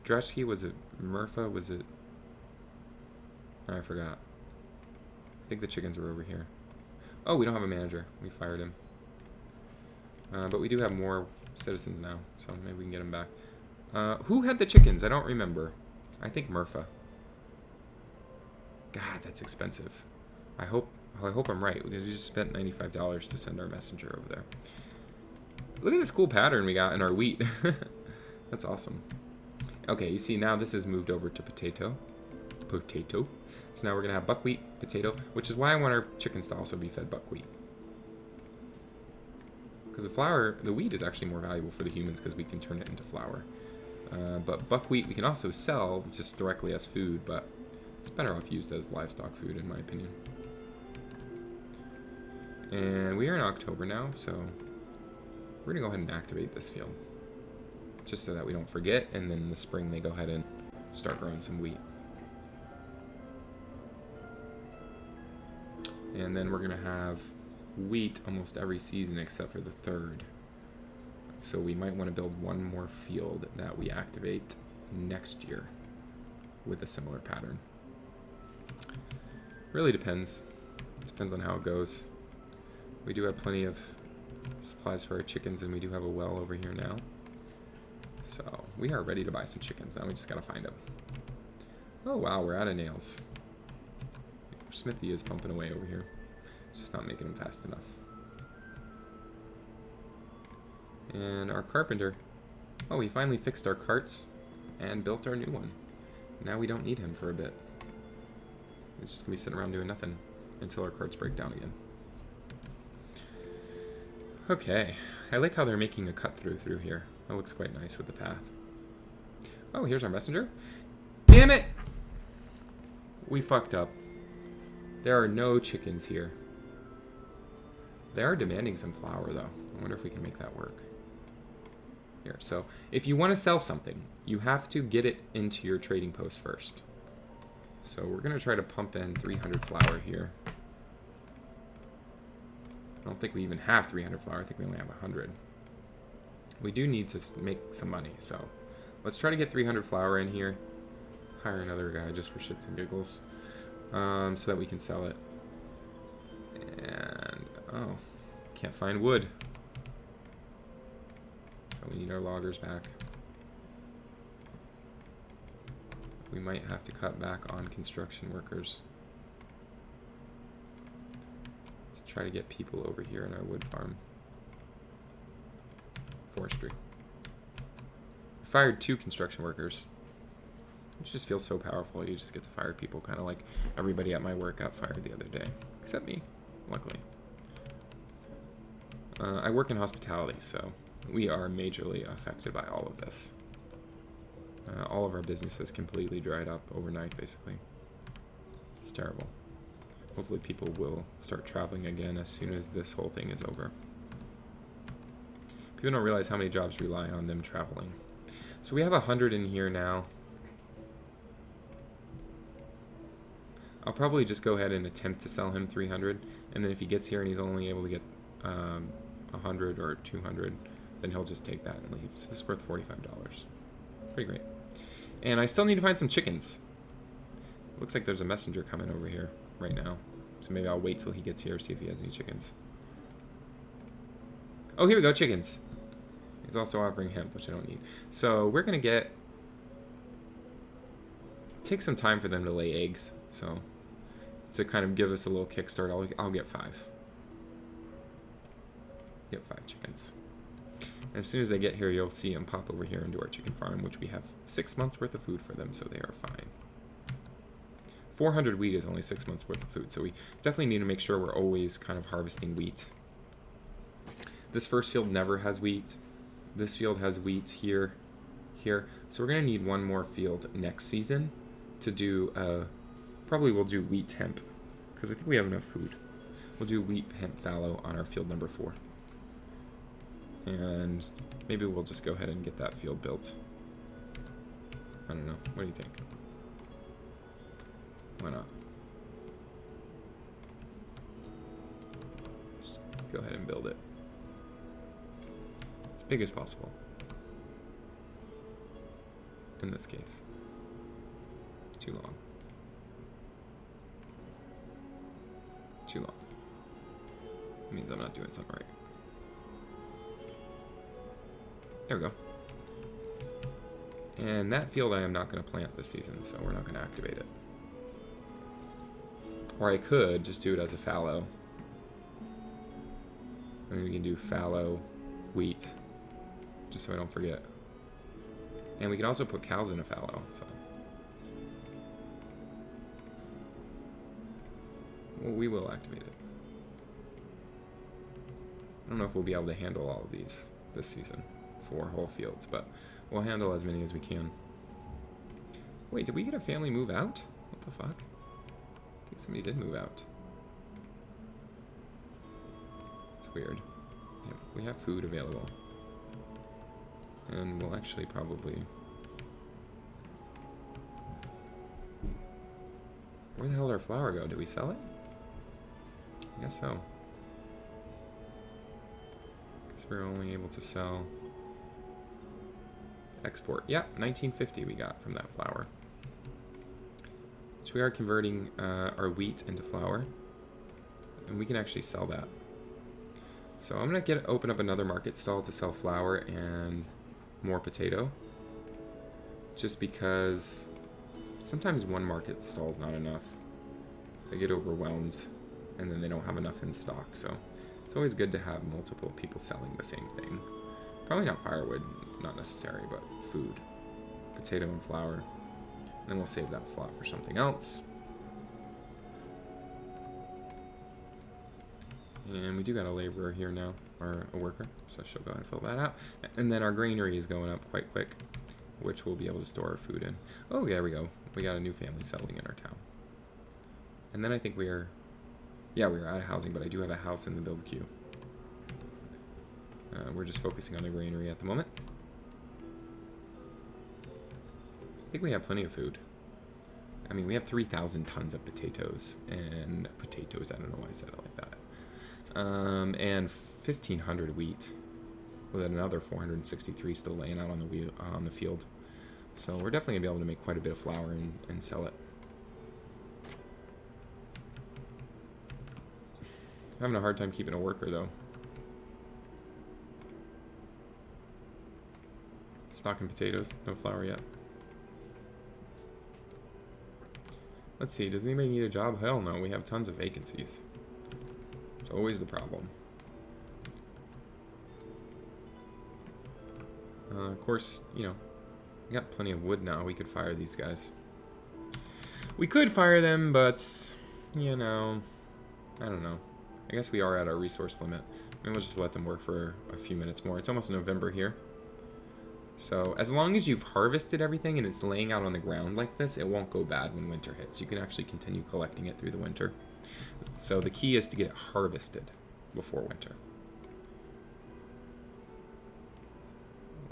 Dresky? Was it Murpha? Was it... Oh, I forgot. I think the chickens were over here. Oh, we don't have a manager. We fired him. But we do have more citizens now, so maybe we can get them back. Who had the chickens? I don't remember. I think Murpha. God, that's expensive. I hope I'm right, because we just spent $95 to send our messenger over there. Look at this cool pattern we got in our wheat. That's awesome. Okay, you see now this is moved over to potato. Potato. So now we're going to have buckwheat, potato, which is why I want our chickens to also be fed buckwheat. Because the wheat is actually more valuable for the humans because we can turn it into flour. But buckwheat we can also sell just directly as food, but it's better off used as livestock food in my opinion. And we are in October now, so we're going to go ahead and activate this field. Just so that we don't forget, and then in the spring they go ahead and start growing some wheat. And then we're going to have wheat almost every season except for the 3rd. So we might want to build one more field that we activate next year with a similar pattern. Really depends. Depends on how it goes. We do have plenty of supplies for our chickens, and we do have a well over here now. So we are ready to buy some chickens. Now we just gotta find them. Oh wow, we're out of nails. Smithy is pumping away over here. Just not making them fast enough. And our carpenter. Oh, he finally fixed our carts and built our new one. Now we don't need him for a bit. It's just gonna be sitting around doing nothing until our carts break down again. Okay, I like how they're making a cut through here. That looks quite nice with the path. Oh, here's our messenger. Damn it! We fucked up. There are no chickens here. They are demanding some flour, though. I wonder if we can make that work. Here, so if you want to sell something, you have to get it into your trading post first. So we're going to try to pump in 300 flour here. I don't think we even have 300 flour. I think we only have 100. We do need to make some money, so let's try to get 300 flour in here. Hire another guy just for shits and giggles, so that we can sell it. And oh, can't find wood, so we need our loggers back. We might have to cut back on construction workers. Let's try to get people over here in our wood farm. Forestry. Fired 2 construction workers, which just feels so powerful. You just get to fire people, kind of like everybody at my work got fired the other day, except me, luckily. I work in hospitality, so we are majorly affected by all of this. All of our businesses completely dried up overnight, basically. It's terrible. Hopefully people will start traveling again as soon as this whole thing is over. People don't realize how many jobs rely on them traveling. So we have 100 in here now. I'll probably just go ahead and attempt to sell him 300, and then if he gets here and he's only able to get 100 or 200, then he'll just take that and leave. So this is worth $45. Pretty great. And I still need to find some chickens. Looks like there's a messenger coming over here right now. So maybe I'll wait till he gets here, see if he has any chickens. Oh, here we go, chickens. He's also offering hemp, which I don't need. So we're going to take some time for them to lay eggs. So to kind of give us a little kickstart, I'll get 5. Get 5 chickens. And as soon as they get here, you'll see them pop over here into our chicken farm, which we have 6 months worth of food for them, so they are fine. 400 wheat is only 6 months worth of food, so we definitely need to make sure we're always kind of harvesting wheat. This first field never has wheat. This field has wheat here. So we're going to need one more field next season to do, probably we'll do wheat hemp, because I think we have enough food. We'll do wheat hemp fallow on our field number 4. And maybe we'll just go ahead and get that field built. I don't know. What do you think? Why not? Just go ahead and build it. As big as possible. In this case. Too long. Too long. It means I'm not doing something right. There we go. And that field I am not going to plant this season, so we're not going to activate it. Or I could just do it as a fallow. And then we can do fallow wheat, just so I don't forget. And we can also put cows in a fallow, so. Well, we will activate it. I don't know if we'll be able to handle all of these this season, 4 whole fields, but we'll handle as many as we can. Wait, did we get a family move out? What the fuck? I think somebody did move out. It's weird. Yeah, we have food available. And we'll actually probably... Where the hell did our flour go? Did we sell it? I guess so. Guess we're only able to sell... Export. Yeah, 1950 we got from that flour. So we are converting our wheat into flour. And we can actually sell that. So I'm going to open up another market stall to sell flour and more potato. Just because sometimes one market stall is not enough. They get overwhelmed and then they don't have enough in stock. So it's always good to have multiple people selling the same thing. Probably not firewood, not necessary, but food. Potato and flour. And then we'll save that slot for something else. And we do got a laborer here now, or a worker, so she'll go ahead and fill that out. And then our granary is going up quite quick, which we'll be able to store our food in. Oh, there we go. We got a new family settling in our town. And then I think we're out of housing, but I do have a house in the build queue. We're just focusing on the granary at the moment. I think we have plenty of food. I mean, we have 3,000 tons of potatoes, and potatoes, I don't know why I said it like that. And 1,500 wheat, with another 463 still laying out on the field. So we're definitely gonna be able to make quite a bit of flour and sell it. Having a hard time keeping a worker though. Stocking potatoes, no flour yet. Let's see, does anybody need a job? Hell no, we have tons of vacancies. It's always the problem. Of course, you know, we got plenty of wood now. We could fire these guys. We could fire them, but, you know, I don't know. I guess we are at our resource limit. Maybe we'll just let them work for a few minutes more. It's almost November here. So as long as you've harvested everything and it's laying out on the ground like this, it won't go bad when winter hits. You can actually continue collecting it through the winter. So the key is to get it harvested before winter.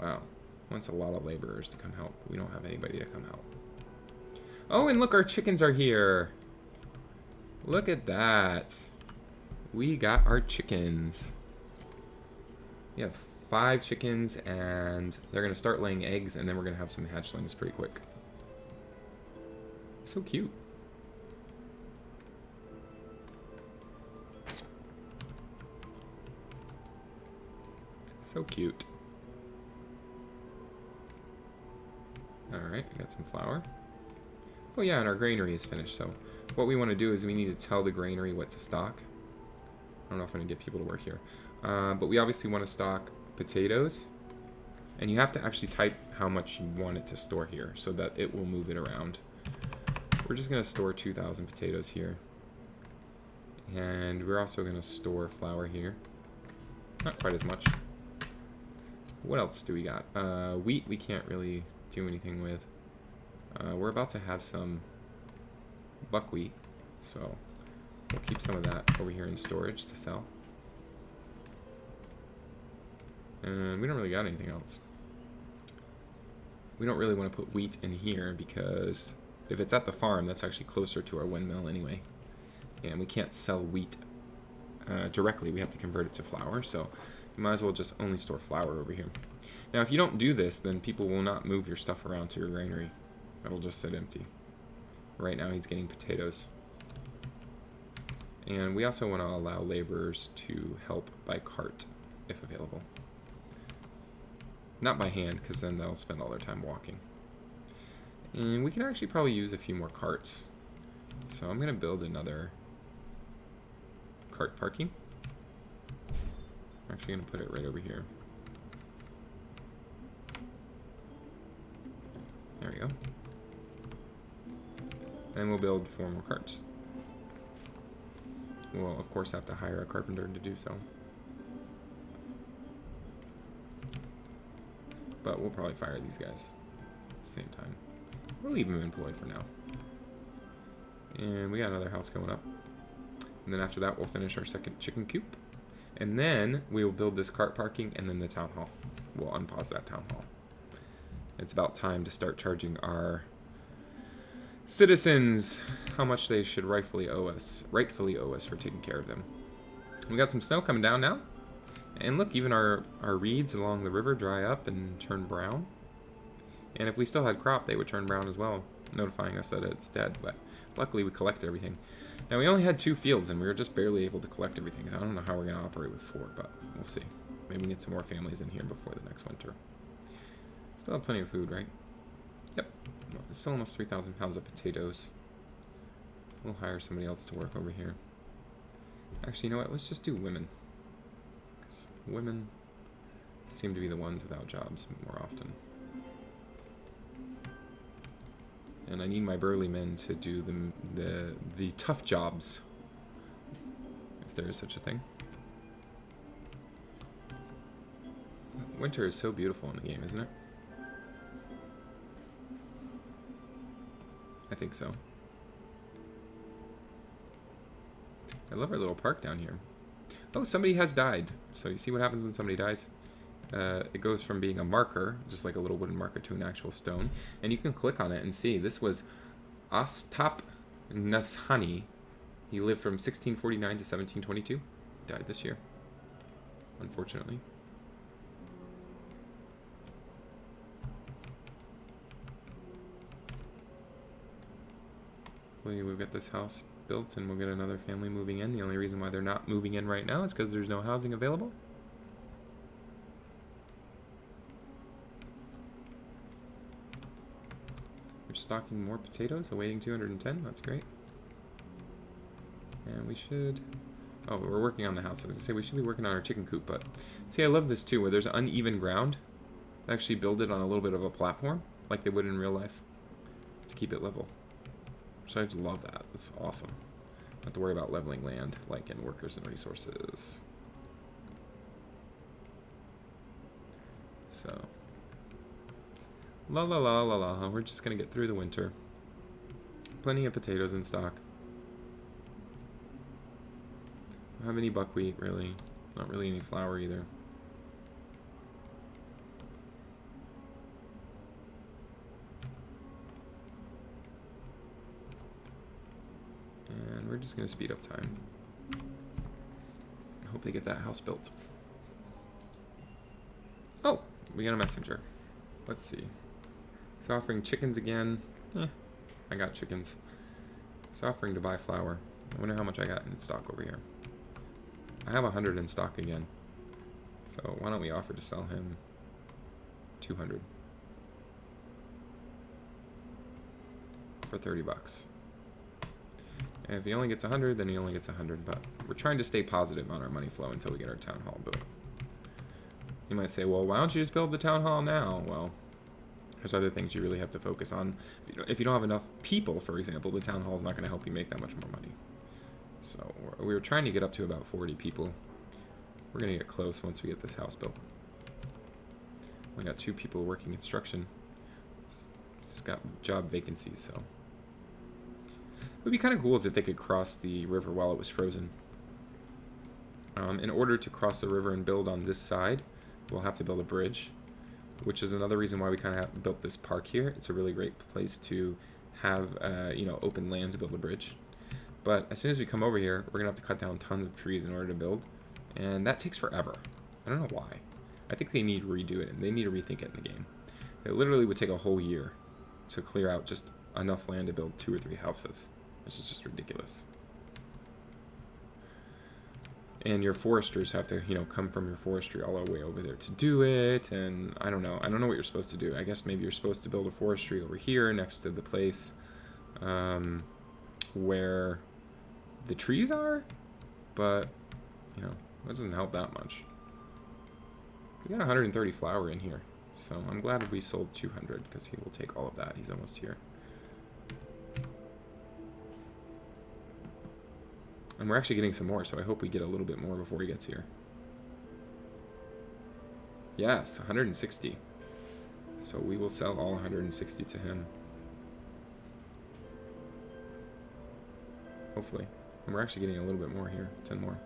Wow. Wants a lot of laborers to come help. We don't have anybody to come help. Oh, and look, our chickens are here. Look at that. We got our chickens. We have 5 chickens, and they're going to start laying eggs, and then we're going to have some hatchlings pretty quick. So cute. So cute. Alright, we got some flour. Oh yeah, and our granary is finished, so what we want to do is we need to tell the granary what to stock. I don't know if I'm going to get people to work here. But we obviously want to stock potatoes. And you have to actually type how much you want it to store here so that it will move it around. We're just going to store 2,000 potatoes here. And we're also going to store flour here. Not quite as much. What else do we got? Wheat we can't really do anything with. We're about to have some buckwheat, so we'll keep some of that over here in storage to sell. And we don't really got anything else. We don't really want to put wheat in here because if it's at the farm, that's actually closer to our windmill anyway. And we can't sell wheat directly. We have to convert it to flour, so you might as well just only store flour over here. Now, if you don't do this, then people will not move your stuff around to your granary. It'll just sit empty. Right now, he's getting potatoes. And we also want to allow laborers to help by cart, if available. Not by hand, because then they'll spend all their time walking. And we can actually probably use a few more carts. So I'm going to build another cart parking. I'm actually going to put it right over here. There we go. And we'll build 4 more carts. We'll, of course, have to hire a carpenter to do so. But we'll probably fire these guys at the same time. We'll leave them employed for now. And we got another house going up. And then after that, we'll finish our second chicken coop. And then we will build this cart parking and then the town hall. We'll unpause that town hall. It's about time to start charging our citizens how much they should rightfully owe us for taking care of them. We got some snow coming down now. And look, even our reeds along the river dry up and turn brown. And if we still had crop, they would turn brown as well, notifying us that it's dead. But luckily, we collected everything. Now, we only had 2 fields, and we were just barely able to collect everything. I don't know how we're going to operate with 4, but we'll see. Maybe we can get some more families in here before the next winter. Still have plenty of food, right? Yep. Still almost 3,000 pounds of potatoes. We'll hire somebody else to work over here. Actually, you know what? Let's just do women. Women seem to be the ones without jobs more often. And I need my burly men to do the tough jobs, if there is such a thing. Winter is so beautiful in the game, isn't it? I think so. I love our little park down here. Oh, somebody has died. So you see what happens when somebody dies? It goes from being a marker, just like a little wooden marker, to an actual stone. And you can click on it and see. This was Ostap Nashani. He lived from 1649 to 1722. Died this year, unfortunately. We've got this house built and we'll get another family moving in. The only reason why they're not moving in right now is because there's no housing available. We're stocking more potatoes, awaiting 210. That's great. And we should... Oh, we're working on the house. I was going to say we should be working on our chicken coop, but... See, I love this too, where there's uneven ground. They actually build it on a little bit of a platform, like they would in real life, to keep it level. So I just love that. It's awesome. Don't have to worry about leveling land, like in workers and resources. So, la la la la la. We're just gonna get through the winter. Plenty of potatoes in stock. Don't have any buckwheat, really. Not really any flour either. And we're just going to speed up time. I hope they get that house built. Oh, we got a messenger. Let's see. It's offering chickens again. I got chickens. It's offering to buy flour. I wonder how much I got in stock over here. I have 100 in stock again. So why don't we offer to sell him 200 for 30 bucks. And if he only gets 100, then he only gets 100. But we're trying to stay positive on our money flow until we get our town hall built. You might say, well, why don't you just build the town hall now? Well, there's other things you really have to focus on. If you don't have enough people, for example, the town hall is not going to help you make that much more money. So we were trying to get up to about 40 people. We're going to get close once we get this house built. We got 2 people working construction. It's got job vacancies, so... It would be kind of cool if they could cross the river while it was frozen. In order to cross the river and build on this side, we'll have to build a bridge, which is another reason why we kind of built this park here. It's a really great place to have, open land to build a bridge. But as soon as we come over here, we're going to have to cut down tons of trees in order to build, and that takes forever. I don't know why. I think they need to redo it, and they need to rethink it in the game. It literally would take a whole year to clear out just enough land to build 2 or 3 houses. This is just ridiculous. And your foresters have to, come from your forestry all the way over there to do it. And I don't know. I don't know what you're supposed to do. I guess maybe you're supposed to build a forestry over here next to the place where the trees are. But, that doesn't help that much. We got 130 flour in here. So I'm glad we sold 200 because he will take all of that. He's almost here. And we're actually getting some more, so I hope we get a little bit more before he gets here. Yes, 160. So we will sell all 160 to him. Hopefully. And we're actually getting a little bit more here. 10 more.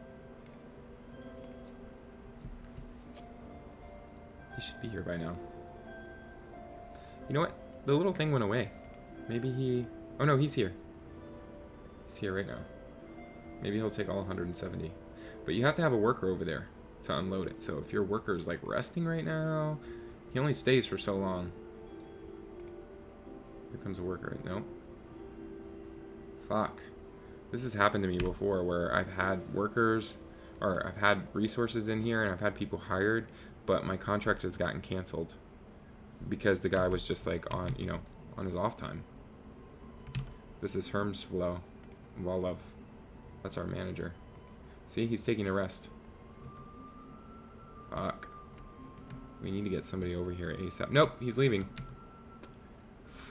He should be here by now. You know what? The little thing went away. Maybe he... Oh no, he's here. He's here right now. Maybe he'll take all 170. But you have to have a worker over there to unload it. So if your worker's like resting right now, he only stays for so long. Here comes a worker. No. Fuck. This has happened to me before where I've had workers, or I've had resources in here and I've had people hired, but my contract has gotten canceled because the guy was just like on, you know, on his off time. This is Herm's Flow. Wallov. That's our manager. See, he's taking a rest. Fuck. We need to get somebody over here ASAP. Nope, he's leaving.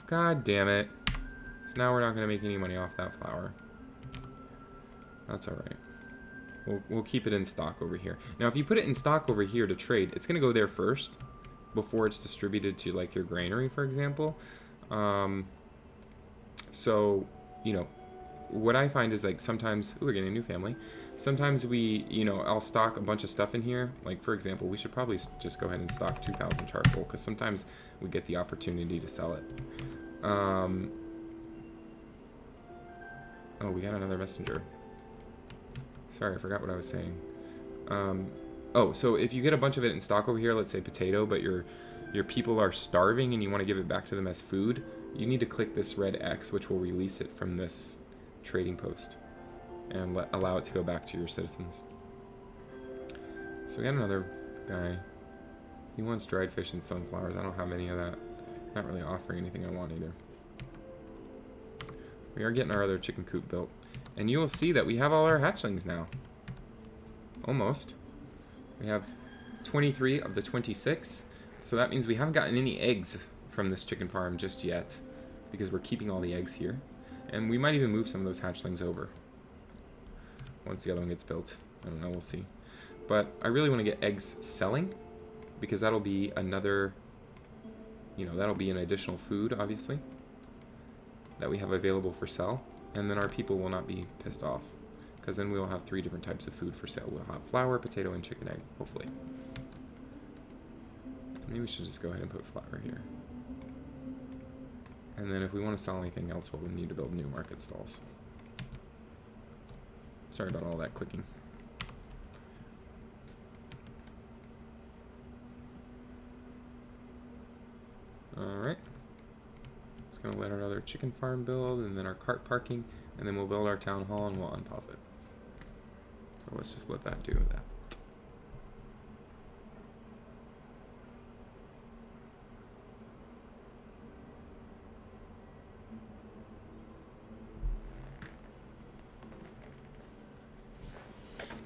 God damn it. So now we're not going to make any money off that flour. That's alright. We'll keep it in stock over here. Now, if you put it in stock over here to trade, it's going to go there first before it's distributed to, like, your granary, for example. So, you know, what I find is, like, sometimes... Ooh, we're getting a new family. Sometimes we, you know, I'll stock a bunch of stuff in here. Like, for example, we should probably just go ahead and stock 2,000 charcoal, because sometimes we get the opportunity to sell it. Oh, we got another messenger. Sorry, I forgot what I was saying. Oh, so if you get a bunch of it in stock over here, let's say potato, but your people are starving and you want to give it back to them as food, you need to click this red X, which will release it from this trading post and allow it to go back to your citizens. So we got another guy. He wants dried fish and sunflowers. I don't have any of that. Not really offering anything I want either. We are getting our other chicken coop built. And you will see that we have all our hatchlings now. Almost. We have 23 of the 26. So that means we haven't gotten any eggs from this chicken farm just yet, because we're keeping all the eggs here. And we might even move some of those hatchlings over once the other one gets built. I don't know, we'll see. But I really want to get eggs selling, because that'll be another, you know, that'll be an additional food, obviously, that we have available for sale. And then our people will not be pissed off, because then we will have 3 different types of food for sale. We'll have flour, potato, and chicken egg, hopefully. Maybe we should just go ahead and put flour here. And then if we want to sell anything else, we'll need to build new market stalls. Sorry about all that clicking. Alright. Just going to let our other chicken farm build, and then our cart parking, and then we'll build our town hall and we'll unpause it. So let's just let that do that.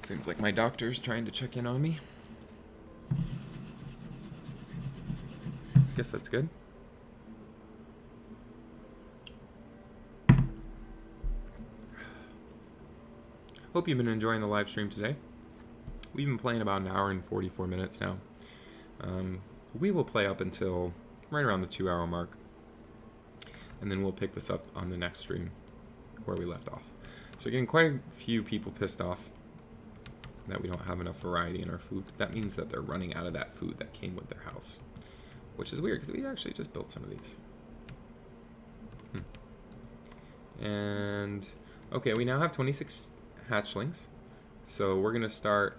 Seems like my doctor's trying to check in on me. Guess that's good. Hope you've been enjoying the live stream today. We've been playing about an hour and 44 minutes now. We will play up until right around the 2-hour mark. And then we'll pick this up on the next stream where we left off. So we're getting quite a few people pissed off that we don't have enough variety in our food. That means that they're running out of that food that came with their house. Which is weird, because we actually just built some of these. And, okay, we now have 26 hatchlings. So we're going to start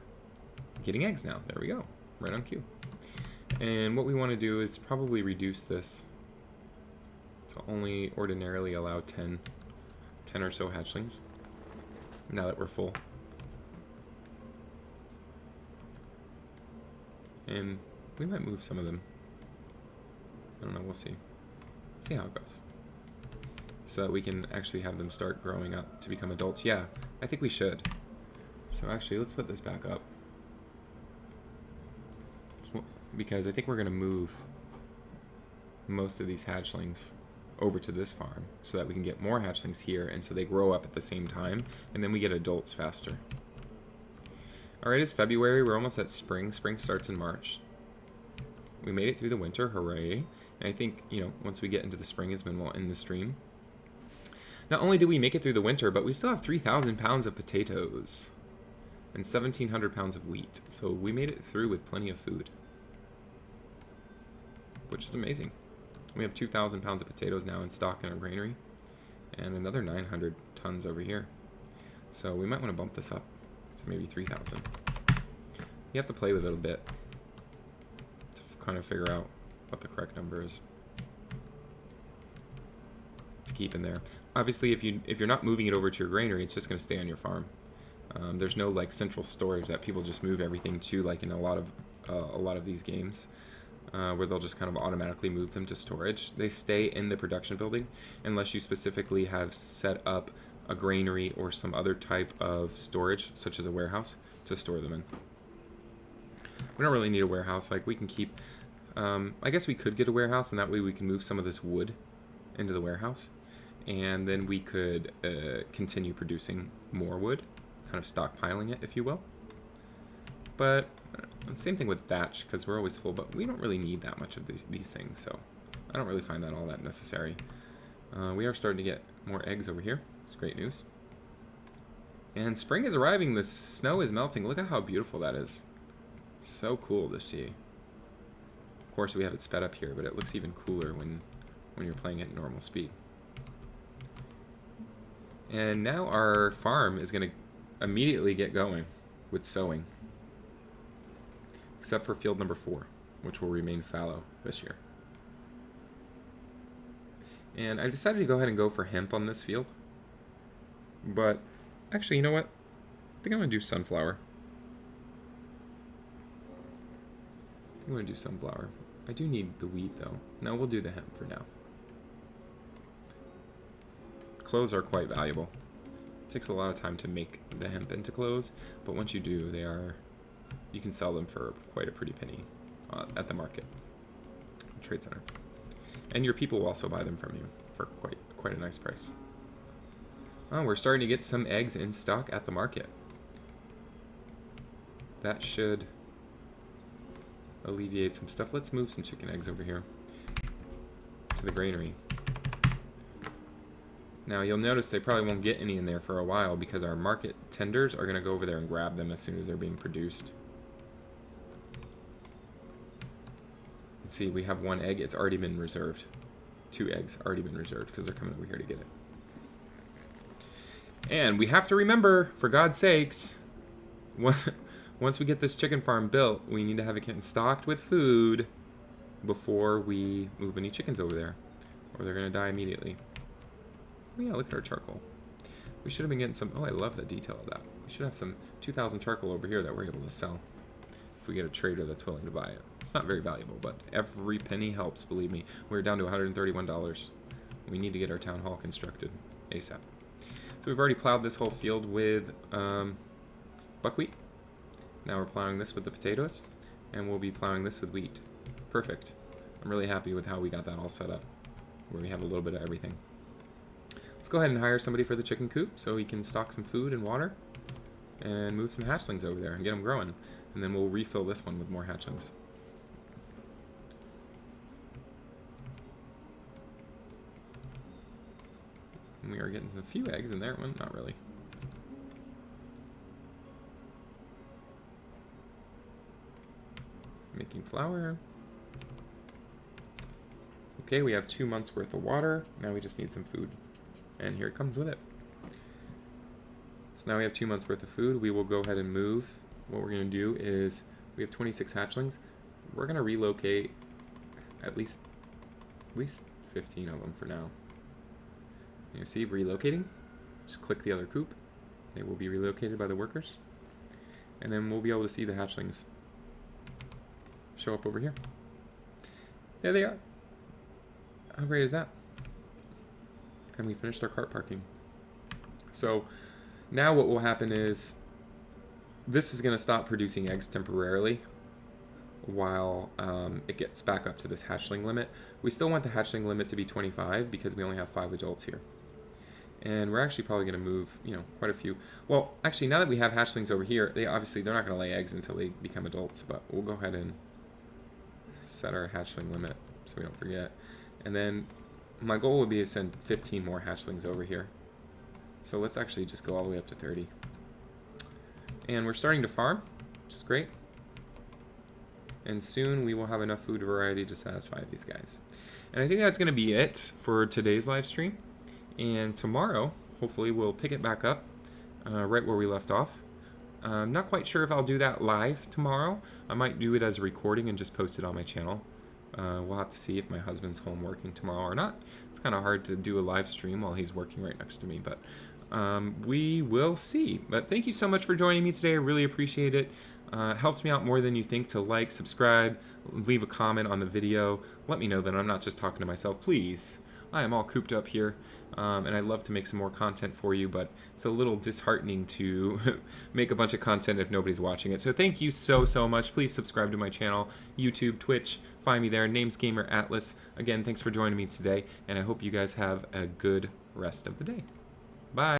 getting eggs now. There we go. Right on cue. And what we want to do is probably reduce this to only ordinarily allow 10 or so hatchlings, now that we're full. And we might move some of them. I don't know, we'll see. See how it goes. So that we can actually have them start growing up to become adults. Yeah, I think we should. So actually, let's put this back up. Because I think we're going to move most of these hatchlings over to this farm so that we can get more hatchlings here, and so they grow up at the same time, and then we get adults faster. Alright, it's February. We're almost at spring. Spring starts in March. We made it through the winter. Hooray. And I think, you know, once we get into the spring is when we'll end the stream. Not only did we make it through the winter, but we still have 3,000 pounds of potatoes and 1,700 pounds of wheat. So we made it through with plenty of food, which is amazing. We have 2,000 pounds of potatoes now in stock in our granary and another 900 tons over here. So we might want to bump this up to maybe 3,000. You have to play with it a bit to kind of figure out what the correct number is to keep in there. Obviously, if you're not moving it over to your granary, it's just going to stay on your farm. There's no like central storage that people just move everything to, like in a lot of these games, where they'll just kind of automatically move them to storage. They stay in the production building unless you specifically have set up a granary or some other type of storage, such as a warehouse, to store them in. We don't really need a warehouse. Like we can keep. I guess we could get a warehouse, and that way we can move some of this wood into the warehouse. And then we could continue producing more wood, kind of stockpiling it, if you will. But same thing with thatch, because we're always full, but we don't really need that much of these things, so I don't really find that all that necessary. We are starting to get more eggs over here. It's great news. And spring is arriving. The snow is melting. Look at how beautiful that is. So cool to see. Of course, we have it sped up here, but it looks even cooler when you're playing at normal speed. And now our farm is going to immediately get going with sowing. Except for field number 4, which will remain fallow this year. And I decided to go ahead and go for hemp on this field. But actually, you know what? I think I'm going to do sunflower. I'm going to do sunflower. I do need the wheat, though. No, we'll do the hemp for now. Clothes are quite valuable. It takes a lot of time to make the hemp into clothes, but once you do, you can sell them for quite a pretty penny at the market, trade center, and your people will also buy them from you for quite a nice price. Oh, we're starting to get some eggs in stock at the market. That should alleviate some stuff. Let's move some chicken eggs over here to the granary. Now you'll notice they probably won't get any in there for a while because our market tenders are going to go over there and grab them as soon as they're being produced. Let's see, we have 1 egg. It's already been reserved. 2 eggs already been reserved because they're coming over here to get it. And we have to remember, for God's sakes, once we get this chicken farm built, we need to have it stocked with food before we move any chickens over there, or they're going to die immediately. Oh yeah, look at our charcoal. We should have been getting some. Oh, I love the detail of that. We should have some 2,000 charcoal over here that we're able to sell if we get a trader that's willing to buy it. It's not very valuable, but every penny helps, believe me. We're down to $131. We need to get our town hall constructed ASAP. So we've already plowed this whole field with buckwheat. Now we're plowing this with the potatoes, and we'll be plowing this with wheat. Perfect. I'm really happy with how we got that all set up, where we have a little bit of everything. Let's go ahead and hire somebody for the chicken coop so we can stock some food and water and move some hatchlings over there and get them growing. And then we'll refill this one with more hatchlings. And we are getting a few eggs in there. Well, not really. Making flour. Okay, we have 2 months worth of water. Now we just need some food. And here it comes with it. So now we have 2 months worth of food. We will go ahead and move. What we're going to do is, we have 26 hatchlings. We're going to relocate at least 15 of them for now. You see, relocating. Just click the other coop. They will be relocated by the workers. And then we'll be able to see the hatchlings show up over here. There they are. How great is that? And we finished our cart parking. So now what will happen is this is going to stop producing eggs temporarily, while it gets back up to this hatchling limit. We still want the hatchling limit to be 25 because we only have 5 adults here. And we're actually probably going to move, quite a few. Well, actually, now that we have hatchlings over here, they're not going to lay eggs until they become adults, but we'll go ahead and set our hatchling limit so we don't forget. And then my goal would be to send 15 more hatchlings over here. So let's actually just go all the way up to 30. And we're starting to farm, which is great. And soon we will have enough food variety to satisfy these guys. And I think that's going to be it for today's live stream. And tomorrow, hopefully, we'll pick it back up right where we left off. I'm not quite sure if I'll do that live tomorrow. I might do it as a recording and just post it on my channel. We'll have to see if my husband's home working tomorrow or not. It's kind of hard to do a live stream while he's working right next to me, but we will see. But thank you so much for joining me today. I really appreciate it. It helps me out more than you think to like, subscribe, leave a comment on the video. Let me know that I'm not just talking to myself, please. I am all cooped up here, and I'd love to make some more content for you, but it's a little disheartening to make a bunch of content if nobody's watching it. So thank you so much. Please subscribe to my channel, YouTube, Twitch. Find me there. Name's Gaymer Atlas. Again, thanks for joining me today, and I hope you guys have a good rest of the day. Bye.